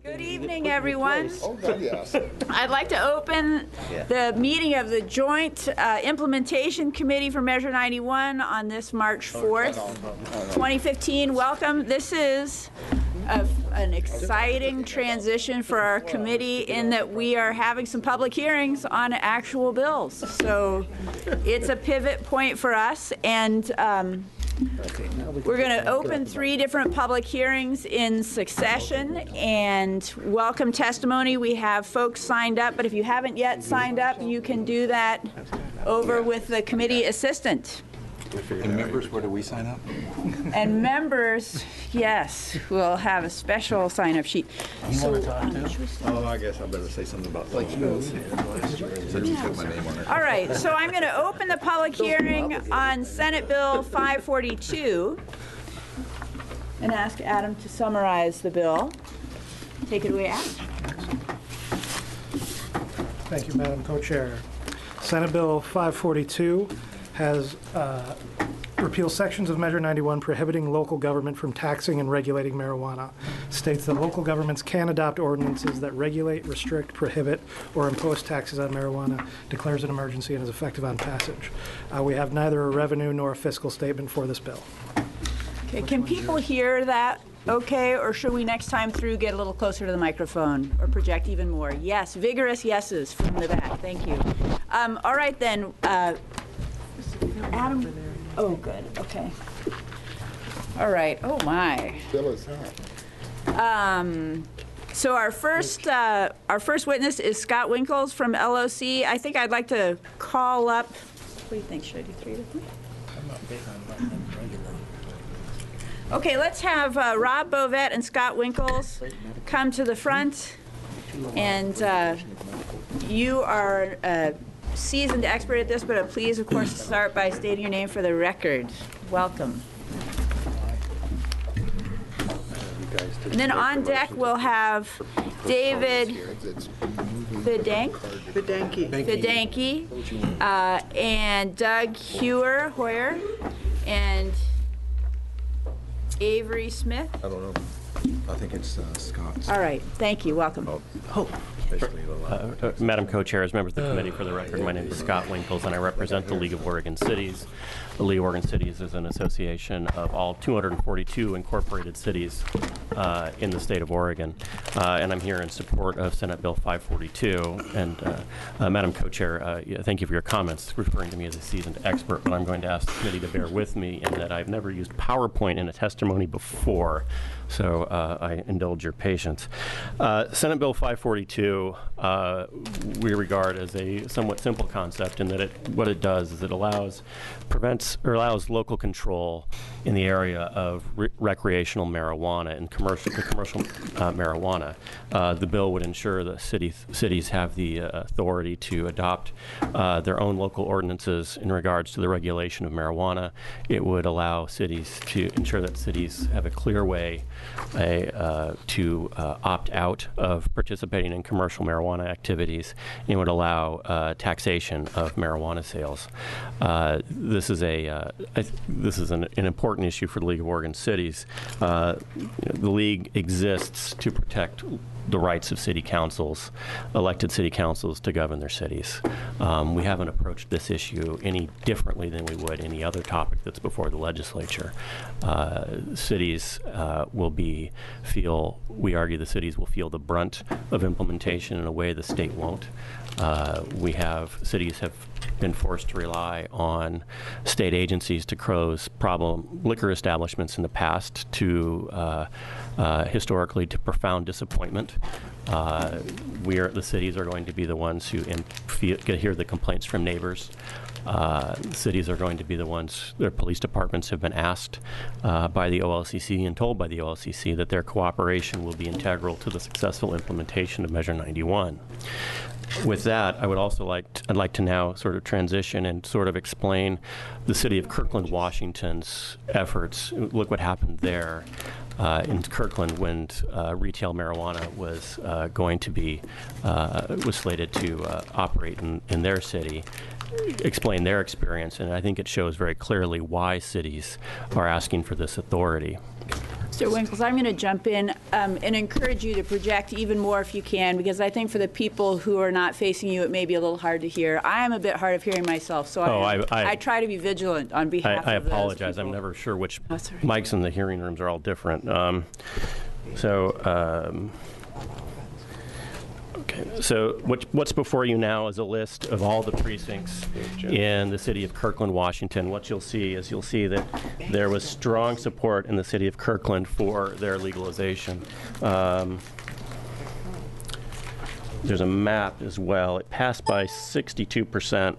Good evening, everyone. Oh, God, yes. I'd like to open the meeting of the Joint Implementation Committee for Measure 91 on this March 4th, 2015. Welcome. This is an exciting transition for our committee in that we are having some public hearings on actual bills. So it's a pivot point for us, and we're going to open 3 different public hearings in succession and welcome testimony. We have folks signed up, but if you haven't yet signed up, you can do that over with the committee assistant. And members, where do we sign up? And members, yes, we'll have a special sign-up sheet. You want to talk to? Oh, I guess I better say something about that. Since you put my name on it. All right, so I'm going to open the public hearing on Senate Bill 542 and ask Adam to summarize the bill. Take it away, Adam. Thank you, Madam Co-Chair. Senate Bill 542 has repealed sections of Measure 91 prohibiting local government from taxing and regulating marijuana. States that local governments can adopt ordinances that regulate, restrict, prohibit, or impose taxes on marijuana, declares an emergency, and is effective on passage. We have neither a revenue nor a fiscal statement for this bill. Okay, can people hear that okay, or should we next time through get a little closer to the microphone or project even more? Yes, vigorous yeses from the back. Thank you. All right, then. Adam? Oh, good. Okay. All right. Oh, my. Bill is hot. So our first witness is Scott Winkles from LOC. I think I'd like to call up. What do you think? Should I do 3 of them? I'm not big on letting them regular. Okay, let's have Rob Bovet and Scott Winkles come to the front. And you are seasoned expert at this, but please, of course, start by stating your name for the record. Welcome. And then on deck, we'll have David Bedanke, and Doug Hoyer, and Avery Smith. I don't know. I think it's Scott's. All right, thank you. Welcome. Basically, Madam Co-Chair, as members of the committee, for the record, my name is Scott Winkles, and I represent the League of Oregon Cities. The League of Oregon Cities is an association of all 242 incorporated cities in the state of Oregon, and I'm here in support of Senate Bill 542. And Madam Co-Chair, thank you for your comments, referring to me as a seasoned expert, but I'm going to ask the committee to bear with me in that I've never used PowerPoint in a testimony before, so I indulge your patience. Senate Bill 542 we regard as a somewhat simple concept in that what it does is it allows local control in the area of recreational marijuana and commercial marijuana. The bill would ensure that cities have the authority to adopt their own local ordinances in regards to the regulation of marijuana. It would allow cities to ensure that cities have a clear way to opt out of participating in commercial marijuana activities. It would allow taxation of marijuana sales. This is an important issue for the League of Oregon Cities. The League exists to protect the rights of city councils, elected city councils, to govern their cities. We haven't approached this issue any differently than we would any other topic that's before the legislature. Cities we argue the cities will feel the brunt of implementation in a way the state won't. Cities have been forced to rely on state agencies to close problem liquor establishments in the past historically to profound disappointment. The cities are going to be the ones who hear the complaints from neighbors. Cities are going to be the ones, their police departments have been asked by the OLCC and told by the OLCC that their cooperation will be integral to the successful implementation of Measure 91. With that, I'd like to now sort of transition and sort of explain the city of Kirkland, Washington's efforts. Look what happened there in Kirkland when retail marijuana was was slated to operate in their city. Explain their experience, and I think it shows very clearly why cities are asking for this authority. Mr. Winkles, I'm going to jump in and encourage you to project even more if you can, because I think for the people who are not facing you, it may be a little hard to hear. I am a bit hard of hearing myself, so I try to be vigilant on behalf I of those apologize. people. I'm never sure which That's all right. mics in the hearing rooms are all different. Okay, so what's before you now is a list of all the precincts in the city of Kirkland, Washington. What you'll see is that there was strong support in the city of Kirkland for their legalization. There's a map as well. It passed by 62%.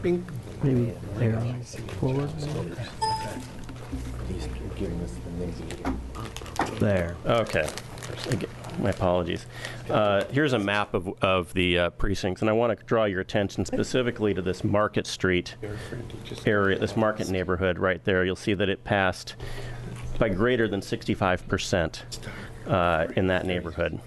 Maybe there. Forward. There. Okay. Again, my apologies. Here's a map of the precincts, and I want to draw your attention specifically to this Market Street area, this Market neighborhood right there. You'll see that it passed by greater than 65% in that neighborhood.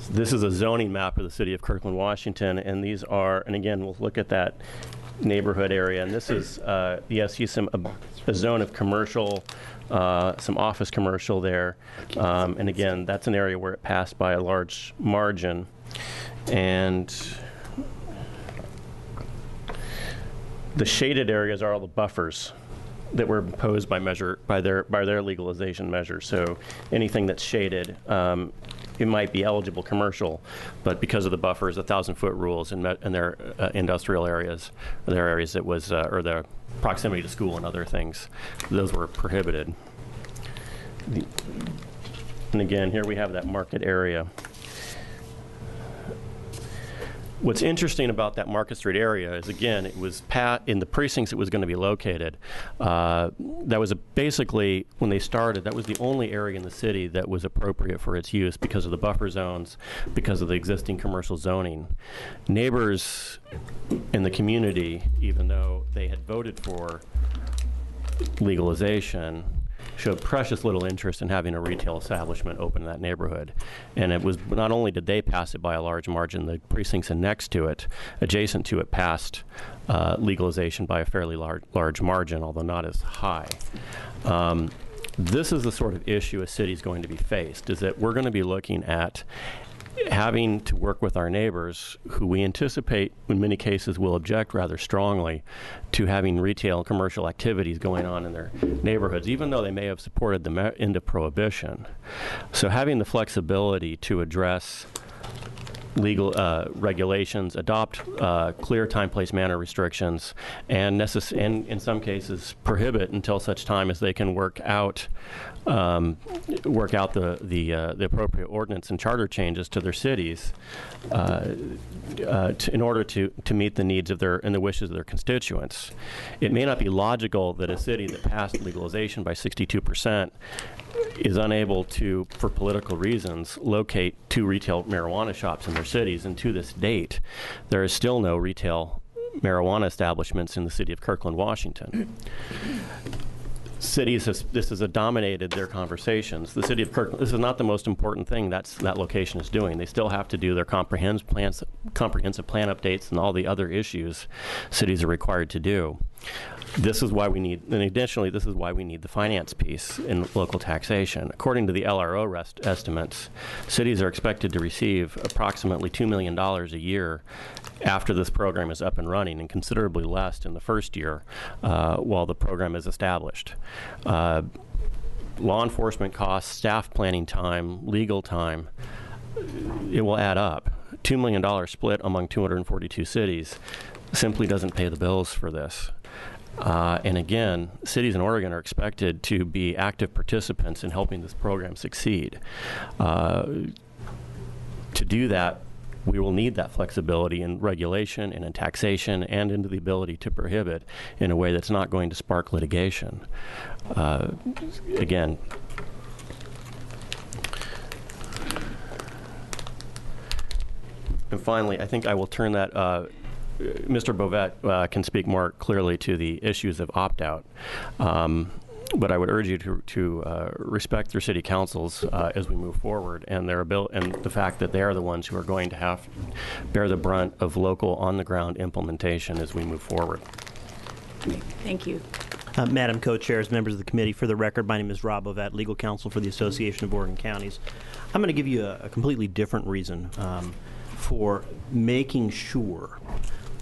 This is a zoning map of the city of Kirkland, Washington, and these are, and again, we'll look at that neighborhood area, and this is, you see a zone of commercial, some office commercial there, and again, that's an area where it passed by a large margin, and the shaded areas are all the buffers that were imposed by their legalization measures. So anything that's shaded, it might be eligible commercial, but because of the buffers, the 1,000-foot rules in their industrial areas, or their areas that was, or their proximity to school and other things, those were prohibited. And again, here we have that market area. What's interesting about that Market Street area is, again, it was in the precincts it was going to be located. That was basically, when they started, that was the only area in the city that was appropriate for its use because of the buffer zones, because of the existing commercial zoning. Neighbors in the community, even though they had voted for legalization, showed precious little interest in having a retail establishment open in that neighborhood. And it was, not only did they pass it by a large margin, the precincts next to it, adjacent to it, passed legalization by a fairly large margin, although not as high. This is the sort of issue a city is going to be faced, is that we're going to be looking at having to work with our neighbors, who we anticipate in many cases will object rather strongly to having retail and commercial activities going on in their neighborhoods, even though they may have supported the end of prohibition. So having the flexibility to address legal regulations, adopt clear time, place, manner restrictions, and in some cases prohibit until such time as they can work out the appropriate ordinance and charter changes to their cities in order to meet the needs of and the wishes of their constituents. It may not be logical that a city that passed legalization by 62% is unable to, for political reasons, locate 2 retail marijuana shops in their cities, and to this date, there is still no retail marijuana establishments in the city of Kirkland, Washington. This has dominated their conversations. The city of Kirkland, this is not the most important thing that location is doing. They still have to do their comprehensive plan updates and all the other issues cities are required to do. This is why we need, and additionally, this is why we need the finance piece in local taxation. According to the LRO estimates, cities are expected to receive approximately $2 million a year after this program is up and running, and considerably less in the first year while the program is established. Law enforcement costs, staff planning time, legal time, it will add up. $2 million split among 242 cities simply doesn't pay the bills for this. And again, cities in Oregon are expected to be active participants in helping this program succeed. To do that, we will need that flexibility in regulation and in taxation and into the ability to prohibit in a way that's not going to spark litigation. Again, and finally, I think I will turn that Mr. Bovet can speak more clearly to the issues of opt-out. But I would urge you to respect your city councils as we move forward, and their and the fact that they are the ones who are going to have bear the brunt of local on-the-ground implementation as we move forward. Thank you. Madam Co-Chairs, members of the committee, for the record, my name is Rob Ovet, legal counsel for the Association of Oregon Counties. I'm going to give you a completely different reason for making sure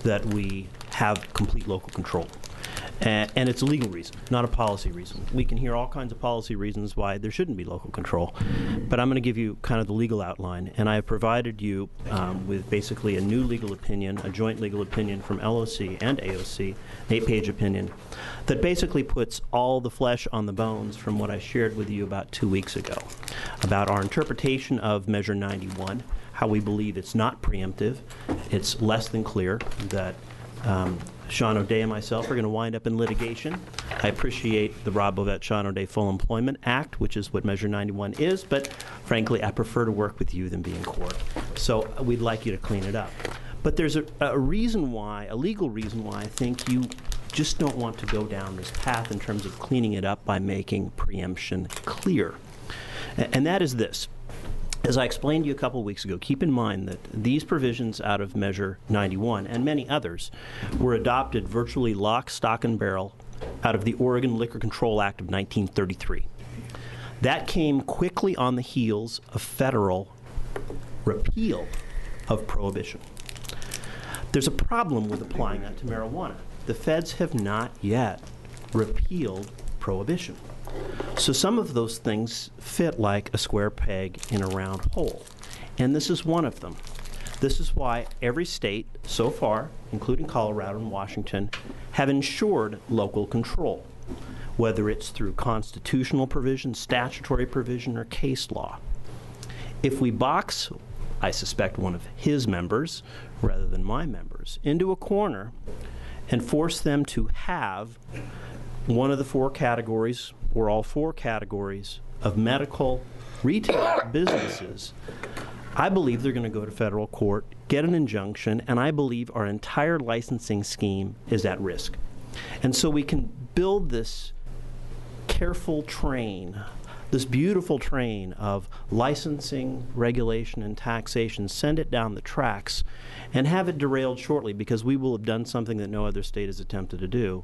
that we have complete local control. And it's a legal reason, not a policy reason. We can hear all kinds of policy reasons why there shouldn't be local control. But I'm going to give you kind of the legal outline. And I have provided you with basically a new legal opinion, a joint legal opinion from LOC and AOC, an 8-page opinion, that basically puts all the flesh on the bones from what I shared with you about 2 weeks ago about our interpretation of Measure 91, how we believe it's not preemptive. It's less than clear that Sean O'Day and myself are going to wind up in litigation. I appreciate the Rob Ovet Sean O'Day Full Employment Act, which is what Measure 91 is, but frankly, I prefer to work with you than be in court. So we'd like you to clean it up. But there's a reason why, a legal reason why I think you just don't want to go down this path in terms of cleaning it up by making preemption clear. And that is this. As I explained to you a couple of weeks ago, keep in mind that these provisions out of Measure 91 and many others were adopted virtually lock, stock, and barrel out of the Oregon Liquor Control Act of 1933. That came quickly on the heels of federal repeal of prohibition. There's a problem with applying that to marijuana. The feds have not yet repealed prohibition. So some of those things fit like a square peg in a round hole, and this is one of them. This is why every state so far, including Colorado and Washington, have ensured local control, whether it's through constitutional provision, statutory provision, or case law. If we box, I suspect one of his members, rather than my members, into a corner and force them to have one of the 4 categories, or all 4 categories, of medical retail businesses, I believe they're going to go to federal court, get an injunction, and I believe our entire licensing scheme is at risk. And so we can build this careful train, this beautiful train of licensing, regulation, and taxation, send it down the tracks, and have it derailed shortly, because we will have done something that no other state has attempted to do,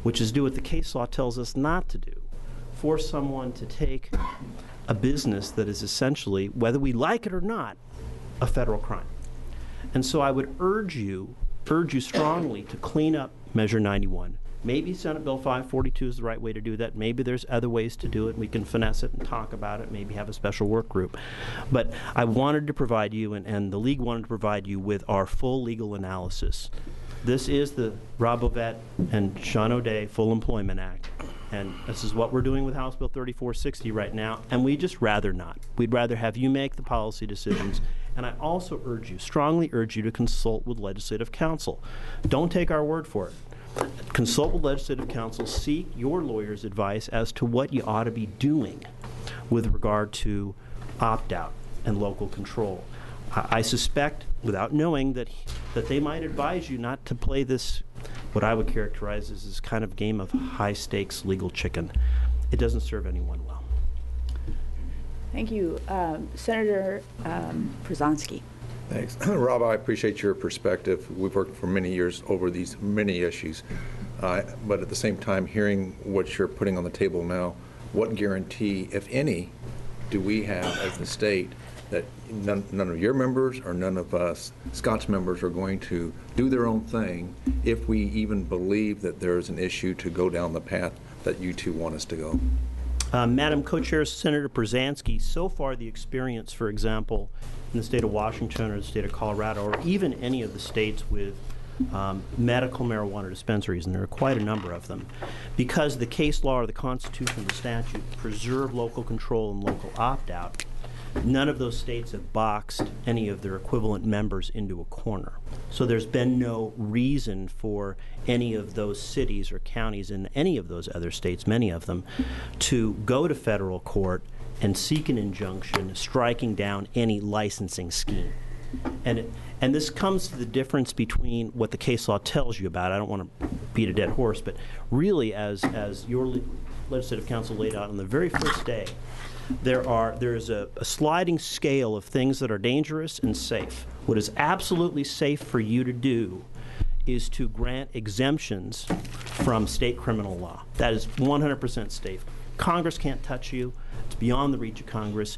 which is do what the case law tells us not to do. Force someone to take a business that is essentially, whether we like it or not, a federal crime. And so I would urge you strongly to clean up Measure 91. Maybe Senate Bill 542 is the right way to do that. Maybe there's other ways to do it. We can finesse it and talk about it, maybe have a special work group. But I wanted to provide you, and the League wanted to provide you with our full legal analysis. This is the Rob Ovet and Sean O'Day Full Employment Act. And this is what we're doing with House Bill 3460 right now, and we just rather not. We'd rather have you make the policy decisions. And I also strongly urge you to consult with legislative counsel. Don't take our word for it. Consult with legislative counsel, seek your lawyer's advice as to what you ought to be doing with regard to opt-out and local control. I suspect, without knowing, that they might advise you not to play this, what I would characterize as this kind of game of high-stakes legal chicken. It doesn't serve anyone well. Thank you. Senator Przanski. Thanks. Rob, I appreciate your perspective. We've worked for many years over these many issues. But at the same time, hearing what you're putting on the table now, what guarantee, if any, do we have as the state that none of your members or none of us Scott's members are going to do their own thing if we even believe that there's an issue to go down the path that you two want us to go? Madam Co-Chair, Senator Przanski, so far the experience, for example, in the state of Washington or the state of Colorado, or even any of the states with medical marijuana dispensaries, and there are quite a number of them, because the case law or the Constitution or the statute preserve local control and local opt-out, none of those states have boxed any of their equivalent members into a corner. So there's been no reason for any of those cities or counties in any of those other states, many of them, to go to federal court and seek an injunction striking down any licensing scheme. And this comes to the difference between what the case law tells you about. I don't want to beat a dead horse, but really as your Legislative Council laid out on the very first day, there is a sliding scale of things that are dangerous and safe. What is absolutely safe for you to do is to grant exemptions from state criminal law. That is 100% safe. Congress can't touch you. It's beyond the reach of Congress.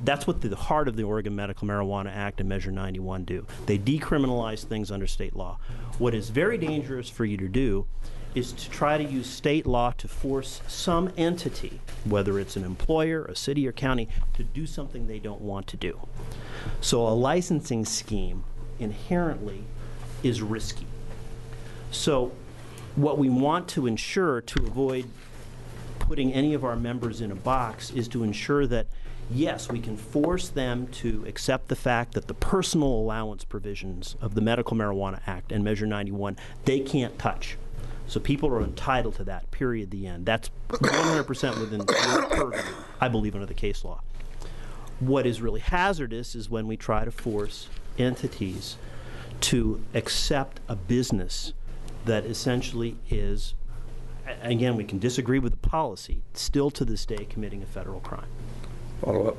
That's what the heart of the Oregon Medical Marijuana Act and Measure 91 do. They decriminalize things under state law. What is very dangerous for you to do is to try to use state law to force some entity, whether it's an employer, a city, or county, to do something they don't want to do. So a licensing scheme inherently is risky. So what we want to ensure to avoid putting any of our members in a box is to ensure that, yes, we can force them to accept the fact that the personal allowance provisions of the Medical Marijuana Act and Measure 91, they can't touch. So people are entitled to that, period, the end. That's 100% within your purview, I believe, under the case law. What is really hazardous is when we try to force entities to accept a business that essentially is, again, we can disagree with the policy, still to this day committing a federal crime. Follow up.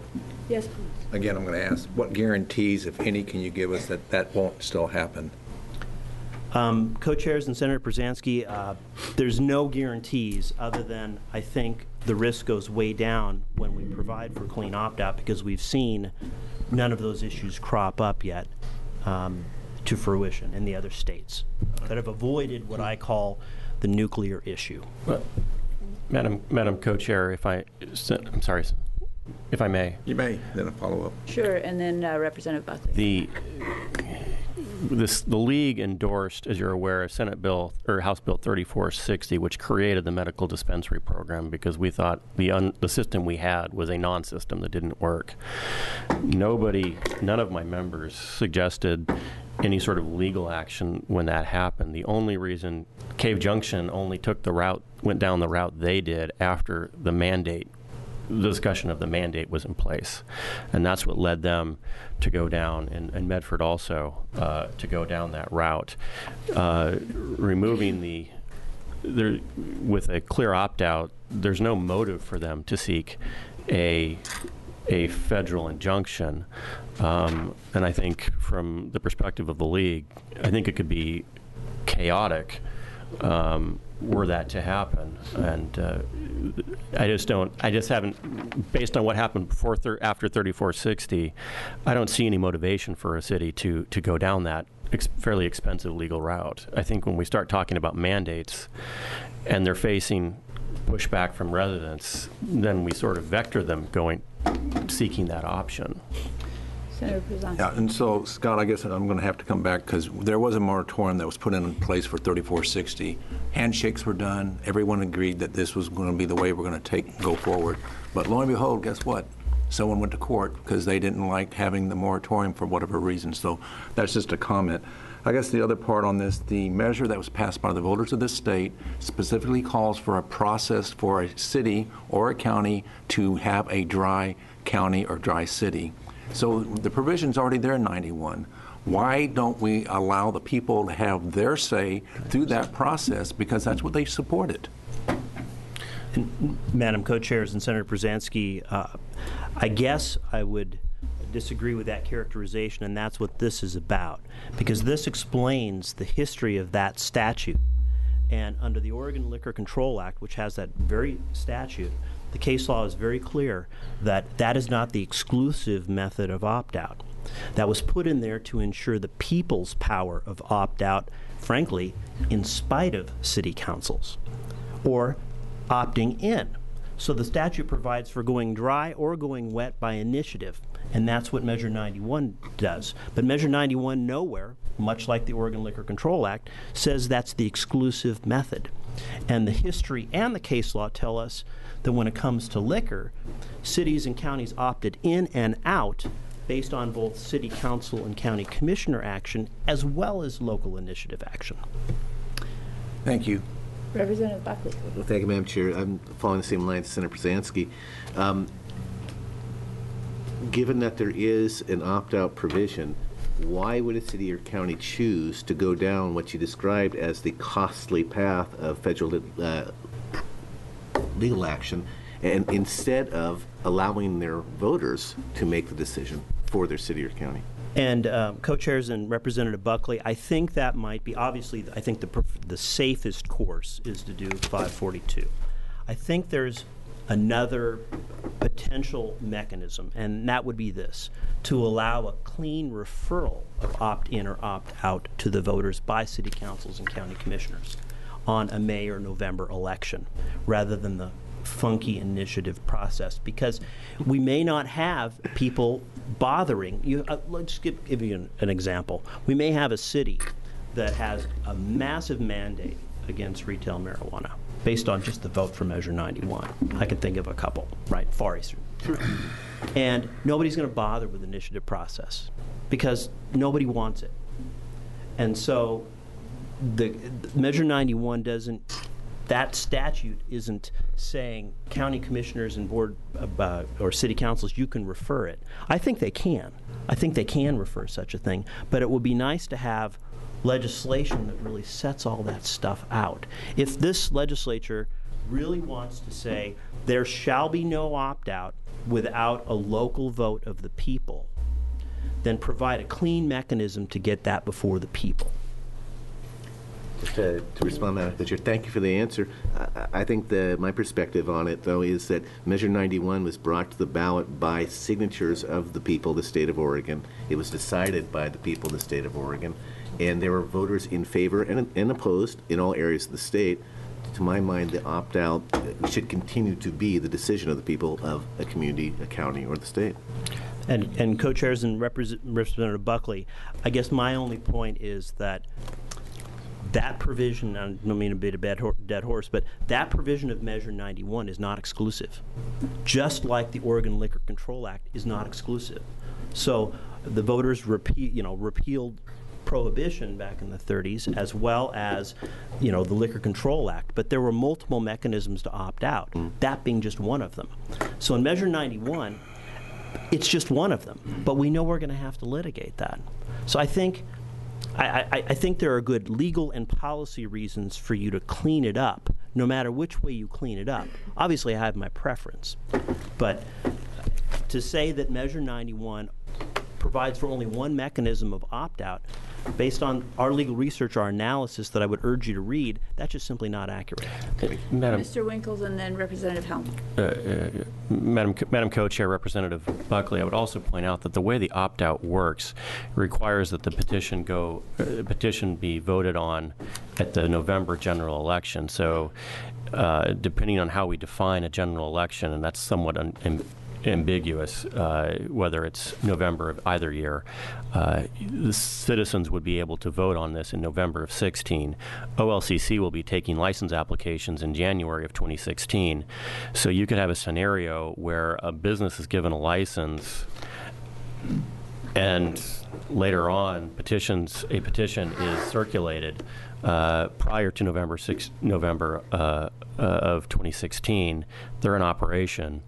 Yes, please. Again, I'm going to ask, what guarantees, if any, can you give us that that won't still happen? Co-chairs and Senator Brzezinski, there's no guarantees other than I think the risk goes way down when we provide for clean opt-out, because we've seen none of those issues crop up yet to fruition in the other states that have avoided what I call the nuclear issue. Madam Co-Chair, I'm sorry, if I may. You may. Then a follow-up. Sure, and then Representative Buckley. The league endorsed, as you're aware, Senate Bill or House Bill 3460, which created the medical dispensary program because we thought the system we had was a non-system that didn't work. None of my members suggested any sort of legal action when that happened. The only reason Cave Junction only went down the route they did after the discussion of the mandate was in place. And that's what led them to go down, and Medford also, to go down that route. Removing with a clear opt-out, there's no motive for them to seek a federal injunction. And I think from the perspective of the league, I think it could be chaotic were that to happen. And I just haven't, based on what happened after 3460, I don't see any motivation for a city to go down that fairly expensive legal route. I think when we start talking about mandates and they're facing pushback from residents, then we sort of vector them seeking that option. Senator Brzezinski. Yeah, and so, Scott, I guess I'm going to have to come back because there was a moratorium that was put in place for 3460. Handshakes were done. Everyone agreed that this was going to be the way we're going to go forward. But lo and behold, guess what? Someone went to court because they didn't like having the moratorium for whatever reason. So that's just a comment. I guess the other part on this, the measure that was passed by the voters of this state specifically calls for a process for a city or a county to have a dry county or dry city. So the provision's already there in 91. Why don't we allow the people to have their say through that process, because that's what they supported? And Madam Co-Chairs and Senator Brzezinski, I guess I would disagree with that characterization, and that's what this is about, because this explains the history of that statute. And under the Oregon Liquor Control Act, which has that very statute, the case law is very clear that that is not the exclusive method of opt-out. That was put in there to ensure the people's power of opt-out, frankly, in spite of city councils, or opting in. So the statute provides for going dry or going wet by initiative, and that's what Measure 91 does. But Measure 91 nowhere, much like the Oregon Liquor Control Act, says that's the exclusive method. And the history and the case law tell us that when it comes to liquor, cities and counties opted in and out based on both city council and county commissioner action as well as local initiative action. Thank you. Representative Buckley. Well, thank you, Madam Chair. I'm following the same lines as Senator Brzezinski. Given that there is an opt-out provision, why would a city or county choose to go down what you described as the costly path of federal legal action, and instead of allowing their voters to make the decision for their city or county. And co-chairs and Representative Buckley, I think that might be, obviously, I think the safest course is to do 542. I think there's another potential mechanism, and that would be this: to allow a clean referral of opt-in or opt-out to the voters by city councils and county commissioners on a May or November election, rather than the funky initiative process, because we may not have people bothering you. Let's give you an example. We may have a city that has a massive mandate against retail marijuana based on just the vote for Measure 91. I can think of a couple, right? Far Eastern. And nobody's going to bother with the initiative process because nobody wants it. And so the Measure 91 doesn't, that statute isn't saying county commissioners and board or city councils, you can refer it. I think they can. I think they can refer such a thing, but it would be nice to have legislation that really sets all that stuff out. If this legislature really wants to say there shall be no opt-out without a local vote of the people, then provide a clean mechanism to get that before the people. Just to respond to that, Chair, thank you for the answer. I think my perspective on it, though, is that Measure 91 was brought to the ballot by signatures of the people of the state of Oregon. It was decided by the people of the state of Oregon, and there were voters in favor and opposed in all areas of the state. To my mind, the opt-out should continue to be the decision of the people of a community, a county, or the state. And co-chairs and Representative Buckley, I guess my only point is that that provision, I don't mean to beat a dead horse, but that provision of Measure 91 is not exclusive, just like the Oregon Liquor Control Act is not exclusive. So the voters repealed prohibition back in the 30s, as well as, the Liquor Control Act, but there were multiple mechanisms to opt out, that being just one of them. So in Measure 91, it's just one of them, but we know we're going to have to litigate that. So I think there are good legal and policy reasons for you to clean it up, no matter which way you clean it up. Obviously, I have my preference, but to say that Measure 91 provides for only one mechanism of opt-out, based on our legal research, our analysis that I would urge you to read, that's just simply not accurate. Mr. Winkles and then Representative Helm. Madam Co-Chair, Representative Buckley, I would also point out that the way the opt-out works requires that the petition be voted on at the November general election. So depending on how we define a general election, and that's somewhat ambiguous, whether it's November of either year. The citizens would be able to vote on this in November of 16. OLCC will be taking license applications in January of 2016. So you could have a scenario where a business is given a license and later on a petition is circulated prior to November of 2016. They're in operation.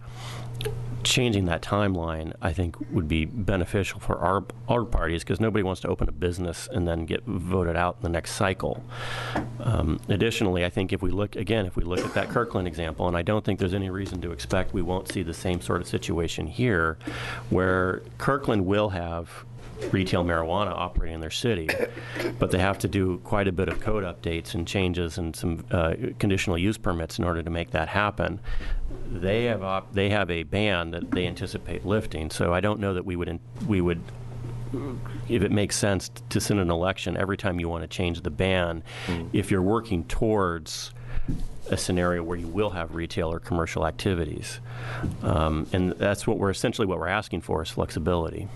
Changing that timeline, I think, would be beneficial for our parties, because nobody wants to open a business and then get voted out in the next cycle. Additionally, I think if we look at that Kirkland example, and I don't think there's any reason to expect we won't see the same sort of situation here, where Kirkland will have retail marijuana operating in their city, but they have to do quite a bit of code updates and changes and some conditional use permits in order to make that happen. They have a ban that they anticipate lifting, so I don't know that we would, if it makes sense to send an election every time you want to change the ban, if you're working towards a scenario where you will have retail or commercial activities. And that's what we're asking for, is flexibility.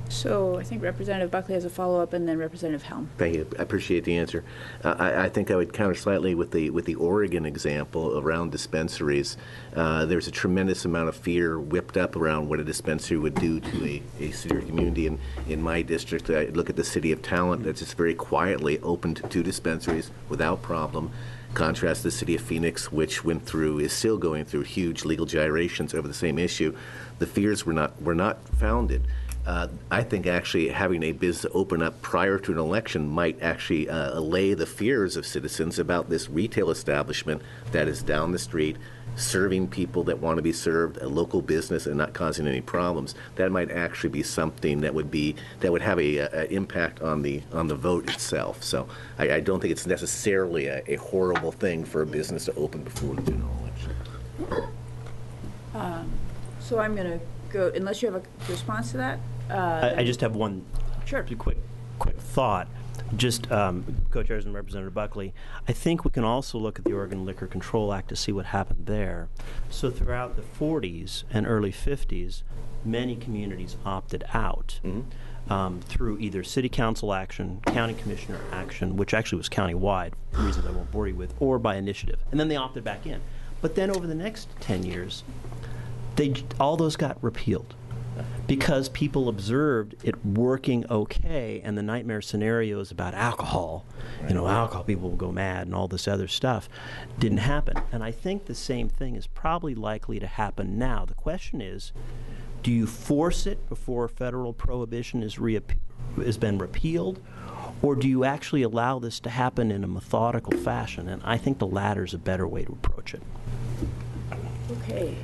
So I think Representative Buckley has a follow-up, and then Representative Helm. Thank you. I appreciate the answer. I think I would counter slightly with the Oregon example around dispensaries. There's a tremendous amount of fear whipped up around what a dispensary would do to a city or community. In my district, I look at the city of Talent that's just very quietly opened 2 dispensaries without problem. Contrast the city of Phoenix, which is still going through huge legal gyrations over the same issue. The fears were not founded. I think actually having a business open up prior to an election might actually allay the fears of citizens about this retail establishment that is down the street, serving people that want to be served, a local business, and not causing any problems. That might actually be something that would have a impact on the vote itself. So I don't think it's necessarily a horrible thing for a business to open before the general election. So I'm going to go, unless you have a response to that? I just have one Sure. quick thought. Just co-chairs and Representative Buckley, I think we can also look at the Oregon Liquor Control Act to see what happened there. So throughout the 40s and early 50s, many communities opted out through either city council action, county commissioner action, which actually was countywide, for reasons I won't bore you with, or by initiative. And then they opted back in. But then over the next 10 years, all those got repealed, because people observed it working okay, and the nightmare scenarios about alcohol, alcohol, people will go mad and all this other stuff, didn't happen. And I think the same thing is probably likely to happen now. The question is, do you force it before federal prohibition has been repealed, or do you actually allow this to happen in a methodical fashion? And I think the latter is a better way to approach it. Okay.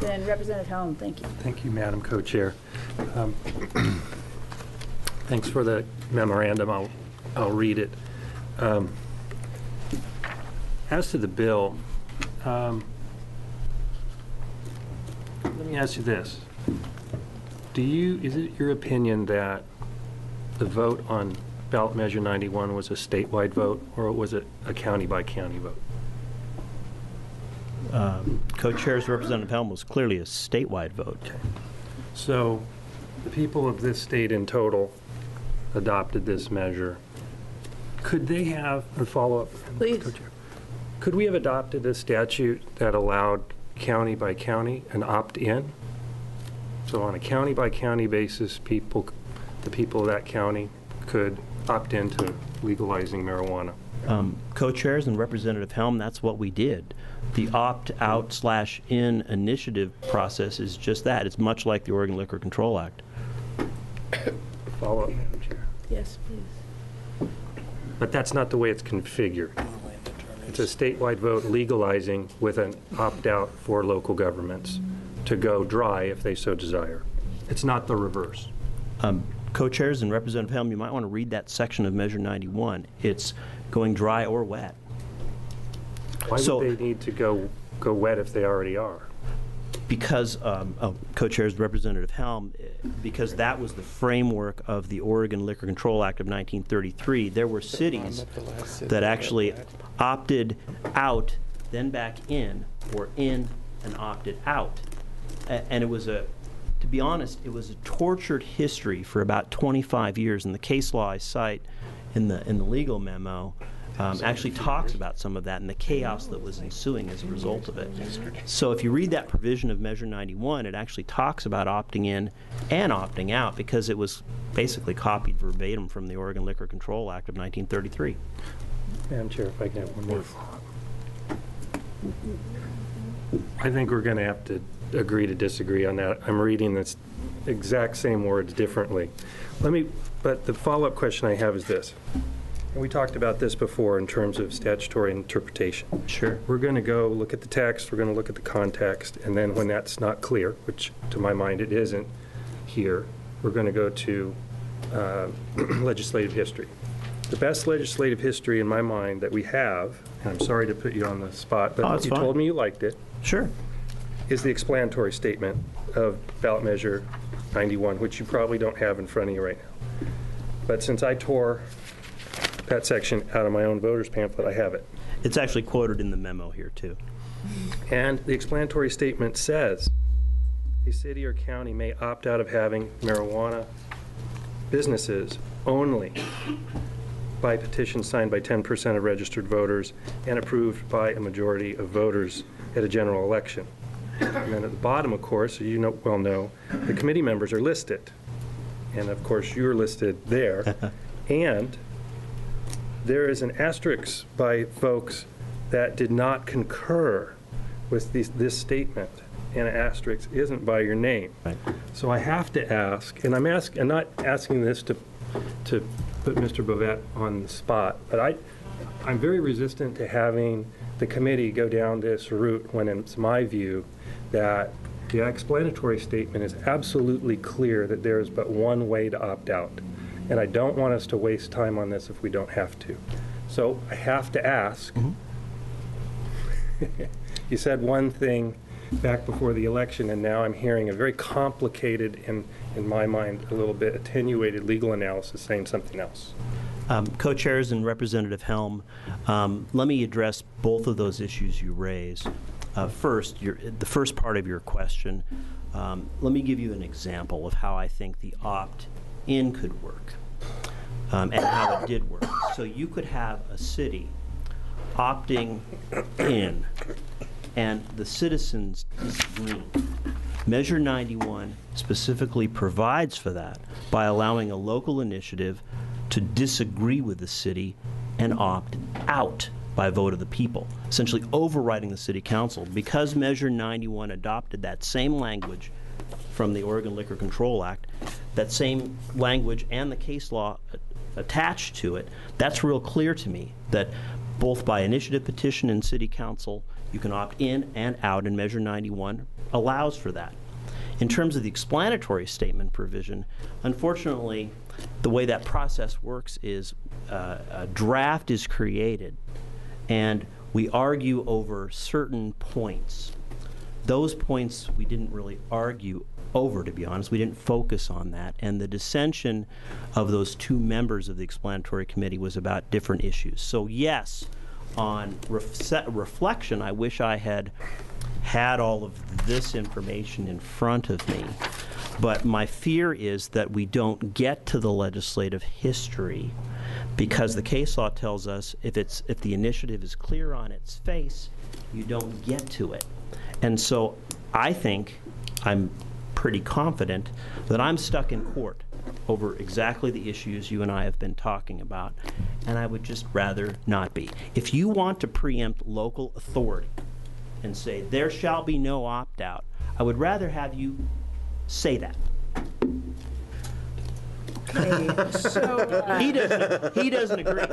Then Representative Helm, thank you. Thank you, Madam Co-Chair. Thanks for the memorandum. I'll read it. As to the bill, let me ask you this. Is it your opinion that the vote on ballot measure 91 was a statewide vote, or was it a county-by-county vote? Co-chairs Representative Helm was clearly a statewide vote. Okay. So the people of this state in total adopted this measure. Could they have, and follow up, Please. Co-Chair, could we have adopted a statute that allowed county by county an opt-in? So on a county by county basis, the people of that county could opt into legalizing marijuana. Co-chairs and Representative Helm, that's what we did. The opt-out/in initiative process is just that. It's much like the Oregon Liquor Control Act. Follow up, Madam Chair. Yes, please. But that's not the way it's configured. It's a statewide vote legalizing with an opt-out for local governments to go dry if they so desire. It's not the reverse. Co-chairs and Representative Helm, you might want to read that section of Measure 91. It's going dry or wet. Why would they need to go wet if they already are? Because, co-chairs Representative Helm, because that was the framework of the Oregon Liquor Control Act of 1933. There were cities that actually opted out, then back in, or in and opted out. And it was to be honest, it was a tortured history for about 25 years. And the case law I cite in the legal memo actually talks about some of that and the chaos that was ensuing as a result of it. So if you read that provision of Measure 91, it actually talks about opting in and opting out, because it was basically copied verbatim from the Oregon Liquor Control Act of 1933. Madam Chair, if I can have one more. I think we're going to have to agree to disagree on that. I'm reading this exact same words differently. But the follow-up question I have is this. And we talked about this before in terms of statutory interpretation. Sure. We're going to go look at the text, we're going to look at the context, and then when that's not clear, which to my mind it isn't here, we're going to go to legislative history. The best legislative history in my mind that we have, and I'm sorry to put you on the spot, but you told me you liked it, Sure. is the explanatory statement of ballot measure 91, which you probably don't have in front of you right now. But since I tore that section out of my own voter's pamphlet, I have it. It's actually quoted in the memo here, too. And the explanatory statement says, a city or county may opt out of having marijuana businesses only by petition signed by 10% of registered voters and approved by a majority of voters at a general election. And then at the bottom, of course, you well know, the committee members are listed. And of course, you're listed there. And there is an asterisk by folks that did not concur with this statement. and an asterisk isn't by your name. Right. So I have to ask, and I'm not asking this to put Mr. Bovet on the spot, but I'm very resistant to having the committee go down this route when it's my view that the explanatory statement is absolutely clear that there is but one way to opt out. And I don't want us to waste time on this if we don't have to. So I have to ask. You said one thing back before the election, and now I'm hearing a very complicated and, in my mind, a little bit attenuated legal analysis saying something else. Co-chairs and Representative Helm, let me address both of those issues you raise. First, the first part of your question, let me give you an example of how I think the opt-in could work and how it did work. So you could have a city opting in and the citizens disagreeing. Measure 91 specifically provides for that by allowing a local initiative to disagree with the city and opt out by vote of the people, essentially overriding the city council. Because Measure 91 adopted that same language from the Oregon Liquor Control Act, that same language and the case law attached to it, that's real clear to me that both by initiative petition and city council, you can opt in and out, and Measure 91 allows for that. In terms of the explanatory statement provision, unfortunately, the way that process works is a draft is created and we argue over certain points. Those points we didn't really argue over, to be honest. We didn't focus on that. And the dissension of those two members of the explanatory committee was about different issues. So yes, on reflection, I wish I had all of this information in front of me. But my fear is that we don't get to the legislative history because the case law tells us if the initiative is clear on its face, you don't get to it. And so I think, I'm pretty confident, that I'm stuck in court over exactly the issues you and I have been talking about, and I would just rather not be. If you want to preempt local authority and say there shall be no opt-out, I would rather have you say that. Okay, so, He doesn't agree.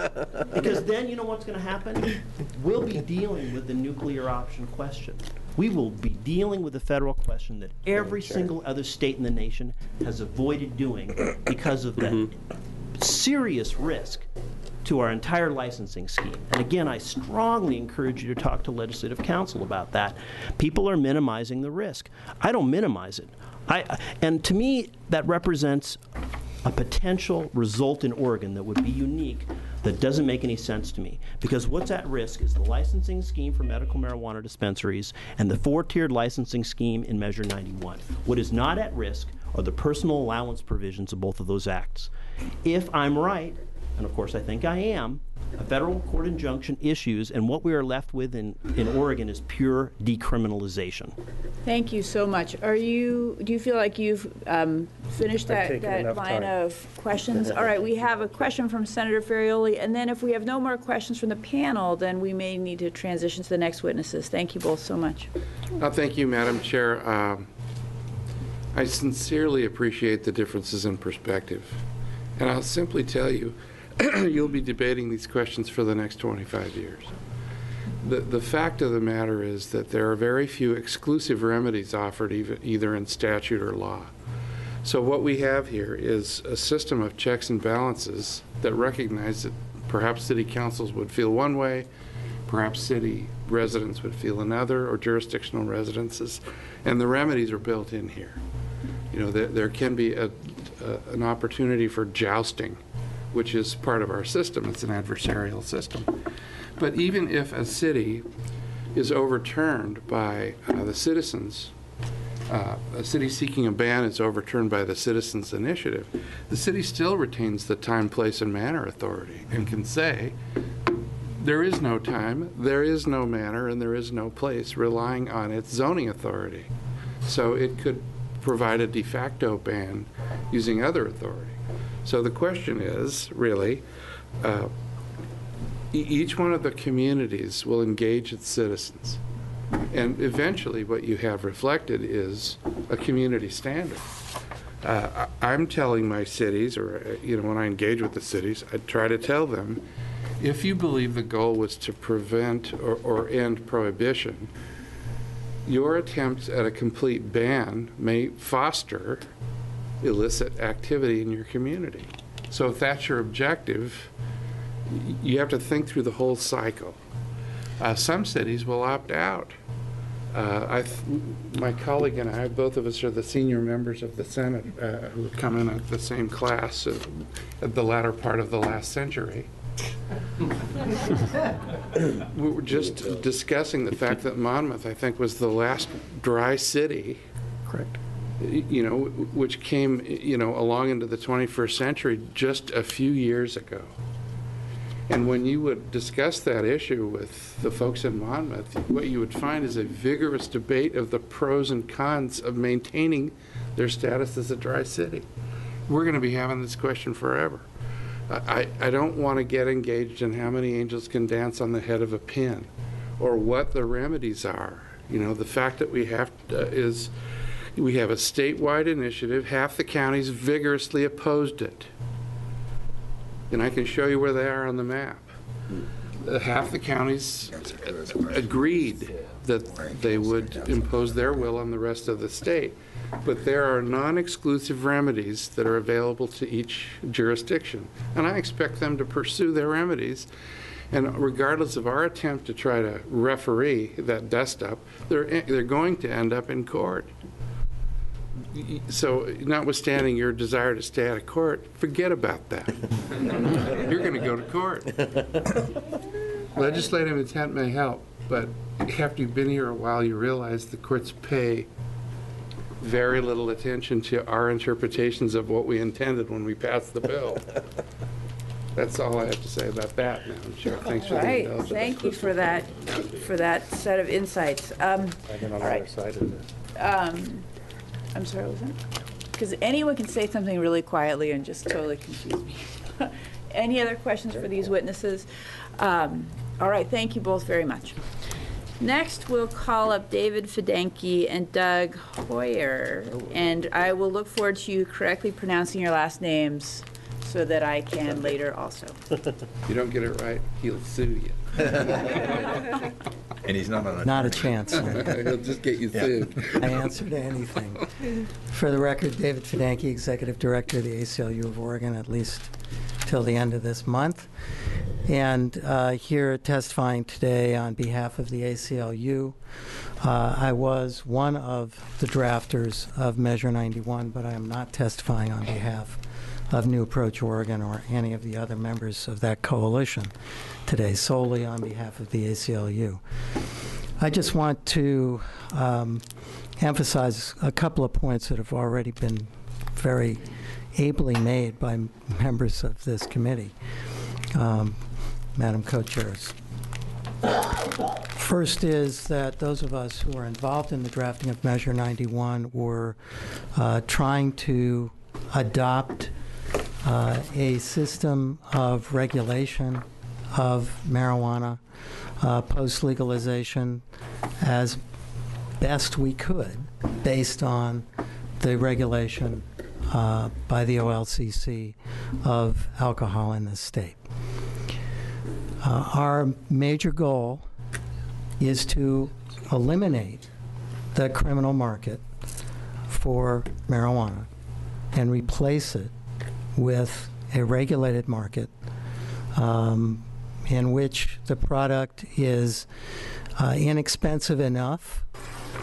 Because then you know what's going to happen? We'll be dealing with the nuclear option question. We will be dealing with the federal question that every single other state in the nation has avoided doing because of the serious risk to our entire licensing scheme. And again, I strongly encourage you to talk to legislative counsel about that. People are minimizing the risk. I don't minimize it. And to me, that represents a potential result in Oregon that would be unique that doesn't make any sense to me. Because what's at risk is the licensing scheme for medical marijuana dispensaries and the four-tiered licensing scheme in Measure 91. What is not at risk are the personal allowance provisions of both of those acts. If I'm right, and of course I think I am, a federal court injunction issues, and what we are left with in Oregon is pure decriminalization. thank you so much. Do you feel like you've finished I've that taken enough line time. of questions? All right, we have a question from Senator Ferrioli, and then if we have no more questions from the panel, then we may need to transition to the next witnesses. Thank you both so much. Thank you, Madam Chair. I sincerely appreciate the differences in perspective. And I'll simply tell you, you'll be debating these questions for the next 25 years. The fact of the matter is that there are very few exclusive remedies offered either in statute or law. So what we have here is a system of checks and balances that recognize that perhaps city councils would feel one way, perhaps city residents would feel another, or jurisdictional residences, and the remedies are built in here. You know, there can be an opportunity for jousting, which is part of our system. It's an adversarial system. But even if a city is overturned by the citizens, a city seeking a ban is overturned by the citizens' initiative, the city still retains the time, place, and manner authority and can say, there is no time, there is no manner, and there is no place, relying on its zoning authority. So it could provide a de facto ban using other authority. So the question is, really, each one of the communities will engage its citizens And eventually, what you have reflected is a community standard. I'm telling my cities, or when I engage with the cities, I try to tell them, if you believe the goal was to prevent or end prohibition, your attempts at a complete ban may foster illicit activity in your community. So if that's your objective, you have to think through the whole cycle. Some cities will opt out. My colleague and I, both of us are the senior members of the Senate who come in at the same class at the latter part of the last century. We were just discussing the fact that Monmouth, I think, was the last dry city. Correct. Which came, along into the 21st century just a few years ago. And when you would discuss that issue with the folks in Monmouth, what you would find is a vigorous debate of the pros and cons of maintaining their status as a dry city. We're going to be having this question forever. I don't want to get engaged in how many angels can dance on the head of a pin or what the remedies are. The fact that we have is we have a statewide initiative. Half the counties vigorously opposed it. And I can show you where they are on the map. Half the counties agreed that they would impose their will on the rest of the state. But there are non-exclusive remedies that are available to each jurisdiction. And I expect them to pursue their remedies. And regardless of our attempt to try to referee that dust up, they're going to end up in court. So notwithstanding your desire to stay out of court, forget about that. You're going to go to court. Legislative intent may help, but after you've been here a while, you realize the courts pay very little attention to our interpretations of what we intended when we passed the bill. That's all I have to say about that, Madam Chair. Thanks for the Right, indulgence. thank you for that set of insights. I've been on the other side of this. I'm sorry, what was that? Because anyone can say something really quietly and just totally confuse me. Any other questions for these witnesses? All right, thank you both very much. Next, we'll call up David Fidenki and Doug Hoyer, and I will look forward to you correctly pronouncing your last names so that I can later also. If you don't get it right, he'll sue you. And he's not on a... Not a chance. He'll just get you sued. I answer to anything. For the record, David Fidenki, Executive Director of the ACLU of Oregon, at least till the end of this month. And here testifying today on behalf of the ACLU. I was one of the drafters of Measure 91, but I am not testifying on behalf of New Approach Oregon or any of the other members of that coalition today, solely on behalf of the ACLU. I just want to emphasize a couple of points that have already been very ably made by members of this committee, Madam Co-Chairs. First is that those of us who were involved in the drafting of Measure 91 were trying to adopt a system of regulation of marijuana post-legalization as best we could based on the regulation by the OLCC of alcohol in this state. Our major goal is to eliminate the criminal market for marijuana and replace it with a regulated market in which the product is inexpensive enough